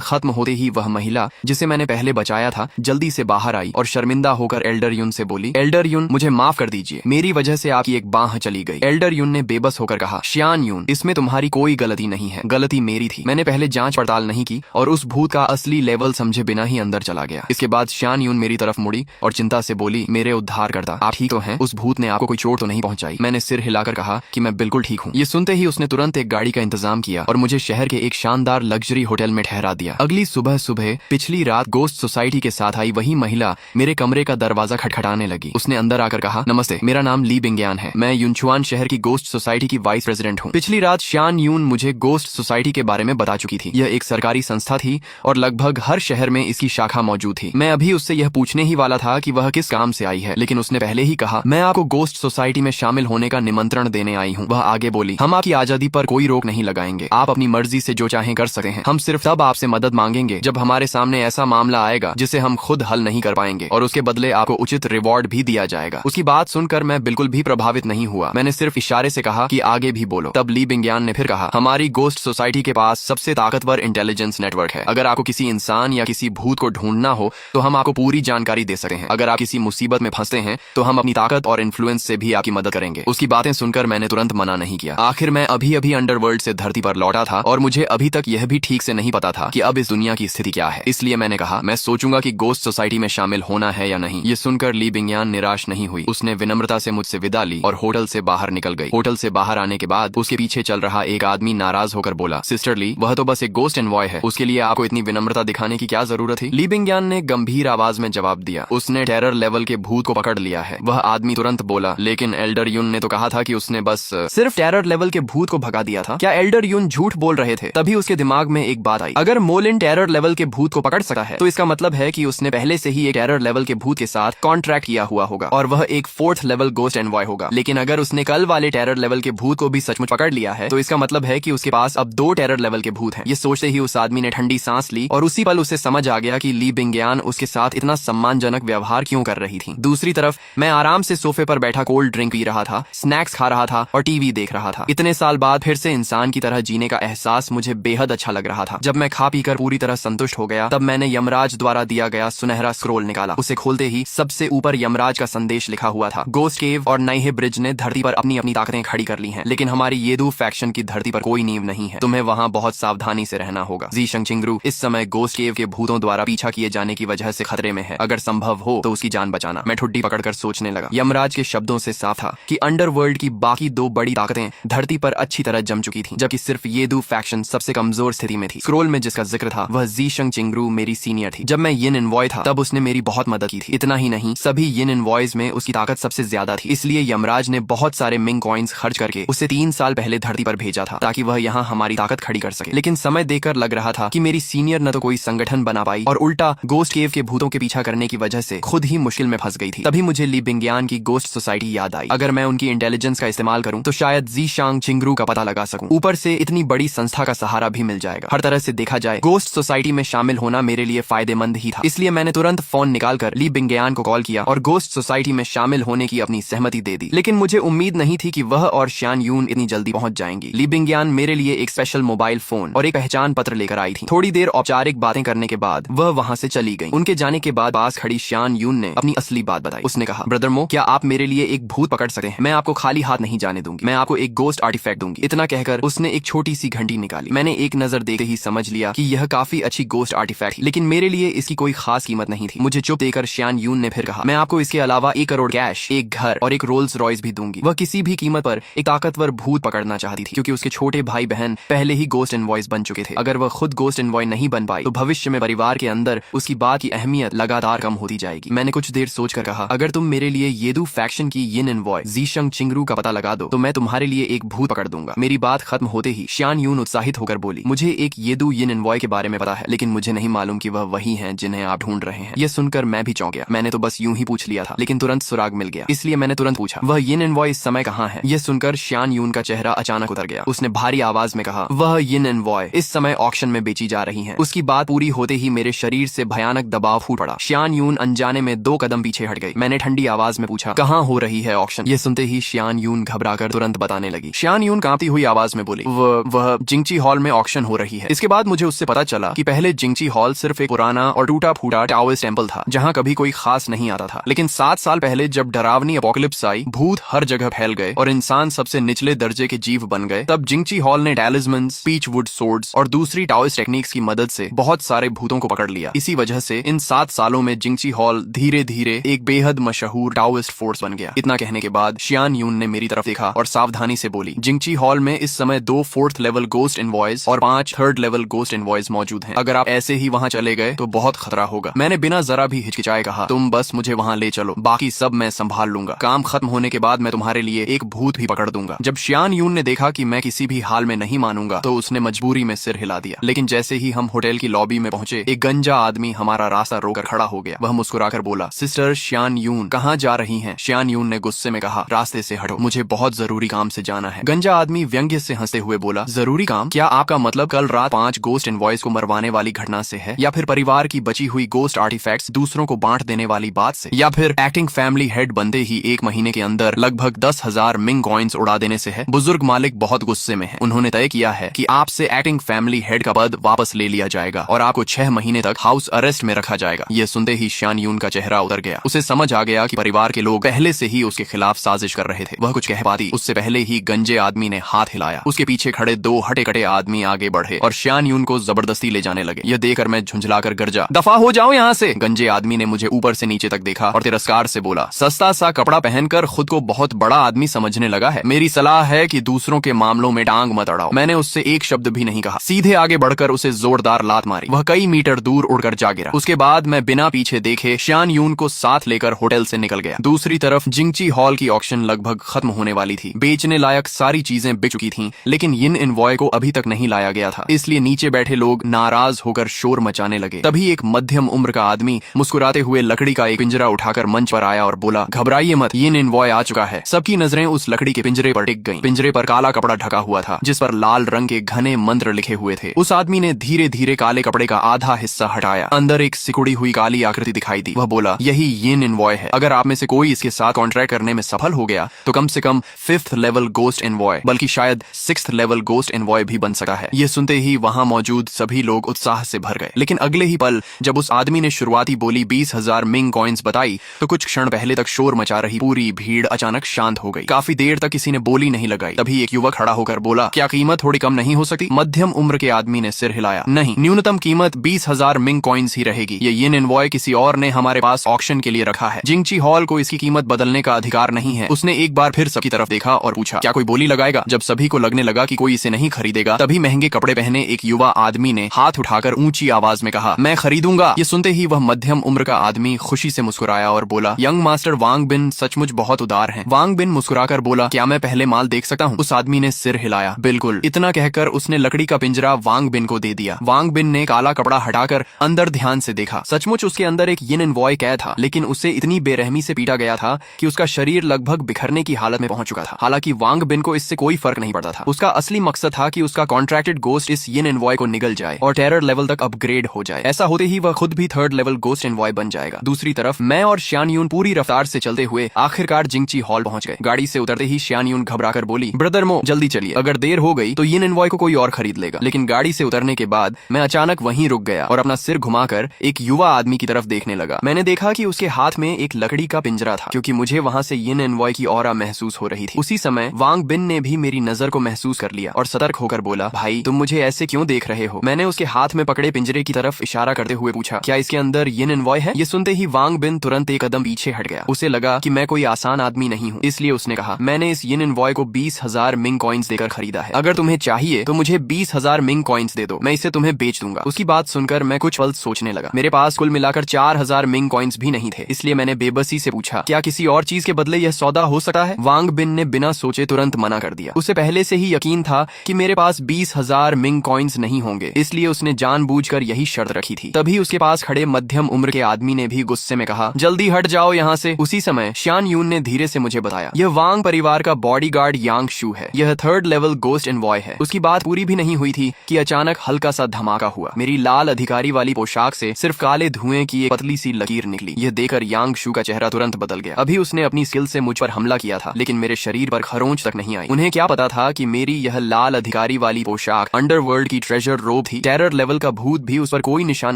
खत्म होते ही वह महिला जिसे मैंने पहले बचाया था जल्दी से बाहर आई और शर्मिंदा होकर एल्डर युन से बोली, एल्डर युन मुझे माफ कर दीजिए, मेरी वजह से आपकी एक बांह चली गई। एल्डर युन ने बेबस होकर कहा, श्यान युन इसमें तुम्हारी कोई गलती नहीं है, गलती मेरी थी। मैंने पहले जांच पड़ताल नहीं की और उस भूत का असली लेवल समझे बिना ही अंदर चला गया। इसके बाद श्यान युन मेरी तरफ मुड़ी और चिंता से बोली, मेरे उद्धार करता, आप ठीक तो हैं? उस भूत ने आपको कोई चोट तो नहीं पहुंचाई? मैंने सिर हिलाकर कहा कि मैं बिल्कुल ठीक हूँ। ये सुनते ही उसने तुरंत एक गाड़ी का इंतजाम किया और मुझे शहर के एक शानदार लग्जरी होटल में ठहरा दिया। अगली सुबह सुबह पिछली रात गोस्ट सोसाइटी के साथ आई वही महिला मेरे कमरे का दरवाजा खटखटाने लगी। उसने अंदर आकर कहा, नमस्ते, मेरा नाम ली बिंगयान है, मैं युनचुआन शहर की गोस्ट सोसाइटी की वाइस प्रेसिडेंट हूँ। पिछली रात श्यान यून मुझे गोस्ट सोसाइटी के बारे में बता चुकी थी। यह एक सरकारी संस्था थी और लगभग हर शहर में इसकी शाखा मौजूद थी। मैं अभी उससे यह पूछने ही वाला था कि वह किस काम से आई है, लेकिन उसने पहले ही कहा, मैं आपको गोस्ट सोसाइटी में शामिल होने का निमंत्रण देने आई हूँ। वह आगे बोली, हम आपकी आजादी पर कोई रोक नहीं लगाएंगे, आप अपनी मर्जी से जो चाहें कर सकते हैं। हम सिर्फ तब आपसे मदद मांगेंगे जब हमारे सामने ऐसा मामला आएगा जिसे हम खुद हल नहीं कर पाएंगे और उसके बदले आपको उचित रिवॉर्ड भी दिया जाएगा। उसकी बात सुनकर मैं बिल्कुल भी प्रभावित नहीं हुआ। मैंने सिर्फ इशारे से कहा कि आगे भी बोलो। तब ली बिंगयान ने फिर कहा, हमारी गोस्ट सोसाइटी के पास सबसे ताकतवर इंटेलिजेंस नेटवर्क है। अगर आपको किसी इंसान या किसी भूत को ढूंढना हो तो हम आपको पूरी जानकारी दे सकते हैं। अगर आप किसी मुसीबत में फंसते हैं तो हम अपनी ताकत और इन्फ्लुएंस से भी आपकी मदद करेंगे। उसकी बातें सुनकर मैंने तुरंत मना नहीं किया। आखिर मैं अभी अभी अंडरवर्ल्ड से धरती पर लौटा था और मुझे अभी तक यह भी ठीक से नहीं पता था कि अब इस दुनिया की स्थिति क्या है। इसलिए मैंने कहा, मैं सोचूंगा कि गोस्ट सोसाइटी में शामिल होना है या नहीं। ये सुनकर ली बिंगयान निराश नहीं हुई। उसने विनम्रता से मुझसे विदा ली और होटल से बाहर निकल गई। होटल से बाहर आने के बाद उसके पीछे चल रहा एक आदमी नाराज होकर बोला, सिस्टर ली, वह तो बस एक गोस्ट एनवॉय है, उसके लिए आपको इतनी विनम्रता दिखाने की क्या जरूरत थी? ली बिंगयान ने गंभीर आवाज में जवाब दिया, उसने टेरर लेवल के भूत को पकड़ लिया है। वह आदमी तुरंत बोला, लेकिन एल्डर युन ने तो कहा था कि उसने बस सिर्फ टेरर लेवल के भूत को भगा दिया था। क्या एल्डर युन झूठ बोल रहे थे? तभी उसके दिमाग में एक बात आई, अगर मोलिन टेरर लेवल के भूत को पकड़ सकता है तो इसका मतलब है कि उसने पहले से ही एक टेरर लेवल के भूत के साथ कॉन्ट्रैक्ट किया हुआ होगा और वह एक 4th लेवल गोस्ट एनवॉय होगा। लेकिन अगर उसने कल वाले टेरर लेवल के भूत को भी सचमुच पकड़ लिया है तो इसका मतलब है कि उसके पास अब 2 टेरर लेवल के भूत हैं। ये सोचते ही उस आदमी ने ठंडी सांस ली और उसी पल उसे समझ आ गया कि ली बिंगयान उसके साथ इतना सम्मानजनक व्यवहार क्यों कर रही थी। दूसरी तरफ मैं आराम से सोफे पर बैठा कोल्ड ड्रिंक पी रहा था, स्नैक्स खा रहा था और टीवी देख रहा था। इतने साल बाद फिर से इंसान की तरह जीने का एहसास मुझे बेहद अच्छा लग रहा था। जब मैं खा पीकर पूरी तरह संतुष्ट हो गया तब मैंने यमराज द्वारा दिया गया सुनहरा स्क्रोल निकाला। उसे खोलते ही सबसे ऊपर यमराज का संदेश लिखा हुआ था, गोस्ट केव और नाइहे ब्रिज ने धरती पर अपनी अपनी ताकतें खड़ी कर ली हैं, लेकिन हमारी येदू फैक्शन की धरती पर कोई नींव नहीं है। तुम्हें वहाँ बहुत सावधानी से रहना होगा। ज़ीशंग चिंगरू इस समय गोस्ट केव के भूतों द्वारा पीछा किए जाने की वजह से खतरे में है। अगर संभव हो तो उसकी जान बचाना। मैं ठुड्डी पकड़कर सोचने लगा। यमराज के शब्दों से साफ था कि अंडरवर्ल्ड की बाकी 2 बड़ी ताकतें धरती पर अच्छी तरह जम चुकी थी, जबकि सिर्फ येदू फैक्शन सबसे कमजोर स्थिति में थी। स्क्रोल में जिसका जिक्र था वह ज़ीशंग चिंगरू मेरी सीनियर थी। जब मैं यिन एनवॉय था तब उसने मेरी बहुत मदद की थी। इतना ही नहीं, सभी यिन एनवॉयज में उसकी ताकत सबसे ज्यादा थी। इसलिए यमराज ने बहुत सारे मिंग कॉइन्स खर्च करके उसे 3 साल पहले धरती पर भेजा था ताकि वह यहाँ हमारी ताकत खड़ी कर सके। लेकिन समय देखकर लग रहा था कि मेरी सीनियर न तो कोई संगठन बना पाई और उल्टा गोस्ट केव के भूतों के पीछा करने की वजह से खुद ही मुश्किल में फंस गई थी। तभी मुझे ली बिंगयान की गोस्ट सोसाइटी याद आई। अगर मैं उनकी इंटेलिजेंस का इस्तेमाल करूं तो शायद ज़ीशांग चिंगरू का पता लगा सकूं। ऊपर से इतनी बड़ी संस्था का सहारा भी मिल जाएगा। हर तरह से देखा जाए गोस्ट सोसाइटी में शामिल होना मेरे लिए फायदेमंद ही था। इसलिए मैंने तुरंत फोन निकालकर ली बिंगयान को कॉल किया और गोस्ट सोसाइटी में शामिल होने की अपनी सहमति दे दी। लेकिन मुझे उम्मीद नहीं थी कि वह और श्यान यून इतनी जल्दी पहुंच जाएंगी। ली बिंगयान मेरे लिए एक स्पेशल मोबाइल फोन और एक पहचान पत्र लेकर आई थी। थोड़ी देर औपचारिक बातें करने के बाद वह वहां से चली गई। उनके जाने के बाद पास खड़ी श्यान यून ने अपनी असली बात बताई। उसने कहा, ब्रदर मो, क्या आप मेरे लिए एक भूत पकड़ सकते हैं? मैं आपको खाली हाथ नहीं जाने दूंगी। मैं आपको एक गोस्ट आर्टिफैक्ट दूंगी। इतना कहकर उसने एक छोटी सी घंटी निकाली। मैंने एक नजर देखते ही समझ लिया कि यह काफी अच्छी गोस्ट आर्टिफैक्ट थी, लेकिन मेरे लिए इसकी कोई खास कीमत नहीं थी। मुझे चुप देकर श्यान यून ने फिर कहा, मैं आपको इसके अलावा 1 करोड़ कैश, एक घर और एक रोल्स रॉयस भी दूंगी। वह किसी भी कीमत पर एक ताकतवर भूत पकड़ना चाहती थी क्योंकि उसके छोटे भाई बहन पहले ही गोस्ट एनवॉयज बन चुके थे। अगर वह खुद गोस्ट एनवॉय नहीं बन पाई तो भविष्य में परिवार के अंदर उसकी बात की अहमियत लगातार कम होती जाएगी। मैंने कुछ देर सोचकर कहा, अगर तुम मेरे लिए येदू फैक्शन की यिन एनवॉय ज़ीशंग चिंगरू का पता लगा दो तो मैं तुम्हारे लिए एक भूत पकड़ दूंगा। मेरी बात खत्म होते ही श्यान यून उत्साहित होकर बोली, मुझे एक येदू यिन एनवॉय के बारे में पता है, लेकिन मुझे नहीं मालूम कि वह वही हैं जिन्हें आप ढूंढ रहे हैं। यह सुनकर मैं भी चौंक गया। मैंने तो बस यूं ही पूछ लिया था, लेकिन तुरंत सुराग मिल गया। इसलिए मैंने तुरंत पूछा, वह यिन एनवॉय इस समय कहाँ है? यह सुनकर श्यान यून का चेहरा अचानक उतर गया। उसने भारी आवाज में कहा, वह यिन एनवॉय इस समय ऑक्शन में बेची जा रही है। उसकी बात पूरी होते ही मेरे शरीर से भयानक दबाव फूट पड़ा। श्यान यून अनजाने में 2 कदम पीछे हट गई। मैंने ठंडी आवाज में पूछा, कहाँ हो रही है ऑक्शन? यह सुनते ही श्यान यून घबराकर तुरंत बताने लगी। श्यान यून कांपती हुई आवाज में बोली, वह जिंग जिंगची हॉल में ऑक्शन हो रही है। इसके बाद मुझे उससे पता चला कि पहले जिंगची हॉल सिर्फ एक पुराना और टूटा फूटा टाओइस्ट टेम्पल था जहाँ कभी कोई खास नहीं आता था। लेकिन 7 साल पहले जब डरावनी एपोकलिप्स आई, भूत हर जगह फैल गए और इंसान सबसे निचले दर्जे के जीव बन गए, तब जिंगची हॉल ने टैलिस्मन्स, पीचवुड सोर्ड्स और दूसरी टाओइस्ट टेक्निक्स की मदद से बहुत सारे भूतों को पकड़ लिया। इसी वजह से इन 7 सालों में जिंगची हॉल धीरे धीरे एक बेहद मशहूर टाओइस्ट फोर्स बन गया। इतना कहने के बाद शियान यून ने मेरी तरफ देखा और सावधानी से बोली, जिंगची हॉल में इस समय 2 4th लेवल गोस्ट इनवॉइस और 5 3rd लेवल गोस्ट इनवॉइस मौजूद हैं। अगर आप ऐसे ही वहाँ चले गए तो बहुत खतरा होगा। मैंने बिना जरा भी हिचकिचाए कहा, तुम बस मुझे वहाँ ले चलो, बाकी सब मैं संभाल लूंगा। काम खत्म होने के बाद मैं तुम्हारे लिए एक भूत भी पकड़ दूंगा। जब शियान यून ने देखा कि मैं किसी भी हाल में नहीं मानूंगा तो उसने मजबूरी में सिर हिला दिया। लेकिन जैसे ही हम होटल की लॉबी में पहुंचे, एक गंजा आदमी हमारा रास्ता रोकर खड़ा हो गया। वह मुस्कुराकर बोला, सिस्टर शियान यून, कहाँ जा रही हैं? शियान यून ने गुस्से में कहा, रास्ते से हटो, मुझे बहुत जरूरी काम से जाना है। गंजा आदमी व्यंग्य से हंसते हुए बोला, जरूरी काम? क्या आपका मतलब कल रात 5 गोस्ट इनवॉइस को मरवाने वाली घटना से है, या फिर परिवार की बची हुई गोस्ट आर्टिफैक्ट्स दूसरों को बांट देने वाली बात से, या फिर एक्टिंग फैमिली हेड बनते ही 1 महीने के अंदर लगभग 10,000 मिंग कॉइन्स उड़ा देने से है? बुजुर्ग मालिक बहुत गुस्से में है। उन्होंने तय किया है कि आपसे एक्टिंग फैमिली हेड का पद वापस ले लिया जाएगा और आपको 6 महीने तक हाउस अरेस्ट में रखा जाएगा। यह सुनते ही शियान यून का चेहरा उतर गया। उसे समझ आ गया कि परिवार के लोग पहले से ही उसके खिलाफ साजिश कर रहे थे। वह कुछ कह पाती उससे पहले ही गंजे आदमी ने हाथ हिलाया। उसके पीछे खड़े 2 हटे कटे आदमी आगे बढ़े और शियान यून को जबरदस्ती ले जाने लगे। यह देखकर मैं झुंझलाकर गरजा, दफा हो जाओ यहाँ से। गंजे आदमी ने मुझे ऊपर से नीचे तक देखा और तिरस्कार से बोला, सस्ता सा कपड़ा पहनकर खुद को बहुत बड़ा आदमी समझने लगा है। मेरी सलाह है कि दूसरों के मामलों में टांग मत अड़ाओ। मैंने उससे एक शब्द भी नहीं कहा, सीधे आगे बढ़कर उसे जोरदार लात मारी। वह कई मीटर दूर उड़कर जा गिरा। उसके बाद मैं बिना पीछे देखे शियान यून को साथ लेकर होटल से निकल गया। दूसरी तरफ जिंगची हॉल की ऑक्शन लगभग खत्म होने वाली थी। बेचने लायक सारी चीजें बिक चुकी थीं, लेकिन यिन इनवॉय को अभी तक नहीं लाया गया था। इसलिए नीचे बैठे लोग नाराज होकर शोर मचाने लगे। तभी एक मध्यम उम्र का आदमी मुस्कुराते हुए लकड़ी का एक पिंजरा उठाकर मंच पर आया और बोला, घबराइए मत, यिन इनवॉय आ चुका है। सबकी नजरें उस लकड़ी के पिंजरे पर टिक गईं। पिंजरे पर काला कपड़ा ढका हुआ था जिस पर लाल रंग के घने मंत्र लिखे हुए थे। उस आदमी ने धीरे धीरे काले कपड़े का आधा हिस्सा हटाया। अंदर एक सिकुड़ी हुई काली आकृति दिखाई दी। वह बोला, यही यिन इनवॉय है। अगर आप में से कोई इसके साथ कॉन्ट्रैक्ट करने में सफल हो गया तो कम से कम 5th लेवल गोस्ट इनवॉय, बल्कि शायद 6th लेवल गोस्ट इनवॉय भी बन सकता है। यह सुनते ही वहां मौजूद सभी लोग उत्साह से भर गए। लेकिन अगले ही पल जब उस आदमी ने शुरुआती बोली 20,000 मिंग कॉइन्स बताई तो कुछ क्षण पहले तक शोर मचा रही पूरी भीड़ अचानक शांत हो गई। काफी देर तक किसी ने बोली नहीं लगाई। तभी एक युवक खड़ा होकर बोला, क्या कीमत थोड़ी कम नहीं हो सकती? मध्यम उम्र के आदमी ने सिर हिलाया, नहीं, न्यूनतम कीमत 20,000 मिंग कॉइन्स ही रहेगी। ये यिन इनवॉय किसी और ने हमारे पास ऑक्शन के लिए रखा है। जिंगची हॉल को इसकी कीमत बदलने का अधिकार नहीं है। उसने एक बार फिर सबकी तरफ देखा और पूछा, क्या कोई बोली लगाएगा? जब सभी को लगने लगा कि कोई इसे नहीं खरीदेगा, तभी महंगे कपड़े पहने एक युवा आदमी ने हाथ उठाकर ऊंची आवाज में कहा, मैं खरीदूंगा। ये सुनते ही वह मध्यम उम्र का आदमी खुशी से मुस्कुराया और बोला, यंग मास्टर वांग बिन सचमुच बहुत उदार हैं। वांग बिन मुस्कुराकर बोला, क्या मैं पहले माल देख सकता हूँ? उस आदमी ने सिर हिलाया, बिल्कुल। इतना कहकर उसने लकड़ी का पिंजरा वांग बिन को दे दिया। वांग बिन ने काला कपड़ा हटाकर अंदर ध्यान से देखा। सचमुच उसके अंदर एक यिन इनवॉय कैद था, लेकिन उसे इतनी बेरहमी से पीटा गया था कि उसका शरीर लगभग बिखरने की हालत में पहुंच चुका था। हालांकि वांग बिन को इससे कोई फर्क नहीं पड़ता था। उसका असली मकसद था कि उसका कॉन्ट्रैक्टेड गोस्ट इस यिन इनवॉय को निगल जाए और टेरर लेवल तक अपग्रेड हो जाए। ऐसा होते ही वह खुद भी 3rd लेवल गोस्ट इनवॉय बन जाएगा। दूसरी तरफ मैं और शियान यून पूरी रफ्तार से चलते हुए आखिरकार जिंगची हॉल पहुंच गए। गाड़ी से उतरते ही शियान यून घबराकर बोली, ब्रदर मो, जल्दी चलिए, अगर देर हो गई तो यिन इनवॉय को कोई और खरीद लेगा। लेकिन गाड़ी से उतरने के बाद मैं अचानक वहीं रुक गया और अपना सिर घुमाकर एक युवा आदमी की तरफ देखने लगा। मैंने देखा कि उसके हाथ में एक लकड़ी का पिंजरा था, क्योंकि मुझे वहां से यिन इनवॉय की ऑरा महसूस हो रही थी। उसी समय वांग बिन ने भी मेरी नजर को महसूस कर लिया और सतर्क होकर बोला, भाई तुम मुझे ऐसे क्यों देख रहे हो? मैंने उसके हाथ में पकड़े पिंजरे की तरफ इशारा करते हुए पूछा, क्या इसके अंदर यिन इनवॉय है? ये सुनते ही वांग बिन तुरंत एक कदम पीछे हट गया। उसे लगा कि मैं कोई आसान आदमी नहीं हूँ, इसलिए उसने कहा, मैंने इस यिन इनवॉय को 20,000 मिंग कॉइन्स देकर खरीदा है। अगर तुम्हें चाहिए तो मुझे 20,000 मिंग कॉइन्स दे दो, मैं इसे तुम्हें बेच दूंगा। उसकी बात सुनकर मैं कुछ पल सोचने लगा। मेरे पास कुल मिलाकर 4,000 मिंग कॉइन्स भी नहीं थे, इसलिए मैंने बेबसी से पूछा, क्या किसी और चीज के बदले यह सौदा हो सकता है? वांग बिन ने बिना सोचे तुरंत मना कर दिया। उसे पहले से ही यकीन था कि मेरे पास 20,000 मिंग कॉइन्स नहीं होंगे, इसलिए उसने जानबूझकर यही शर्त रखी थी। तभी उसके पास खड़े मध्यम उम्र के आदमी ने भी गुस्से में कहा, जल्दी हट जाओ यहाँ से। उसी समय शियान यून ने धीरे से मुझे बताया, यह वांग परिवार का बॉडीगार्ड यांग शू है। यह 3rd लेवल गोस्ट इनवॉय है। उसकी बात पूरी भी नहीं हुई थी कि अचानक हल्का सा धमाका हुआ। मेरी लाल अधिकारी वाली पोशाक से सिर्फ काले धुएं की एक पतली सी लकीर निकली। यह देखकर यांग शू का चेहरा तुरंत बदल गया। अभी उसने अपनी स्किल से मुझ पर हमला किया था, लेकिन मेरे शरीर पर खरोंच तक नहीं आई। उन्हें क्या पता था कि मेरी यह लाल अधिकारी वाली पोशाक, अंडरवर्ल्ड की ट्रेजर रोब थी। टेरर लेवल का भूत भी उस पर कोई निशान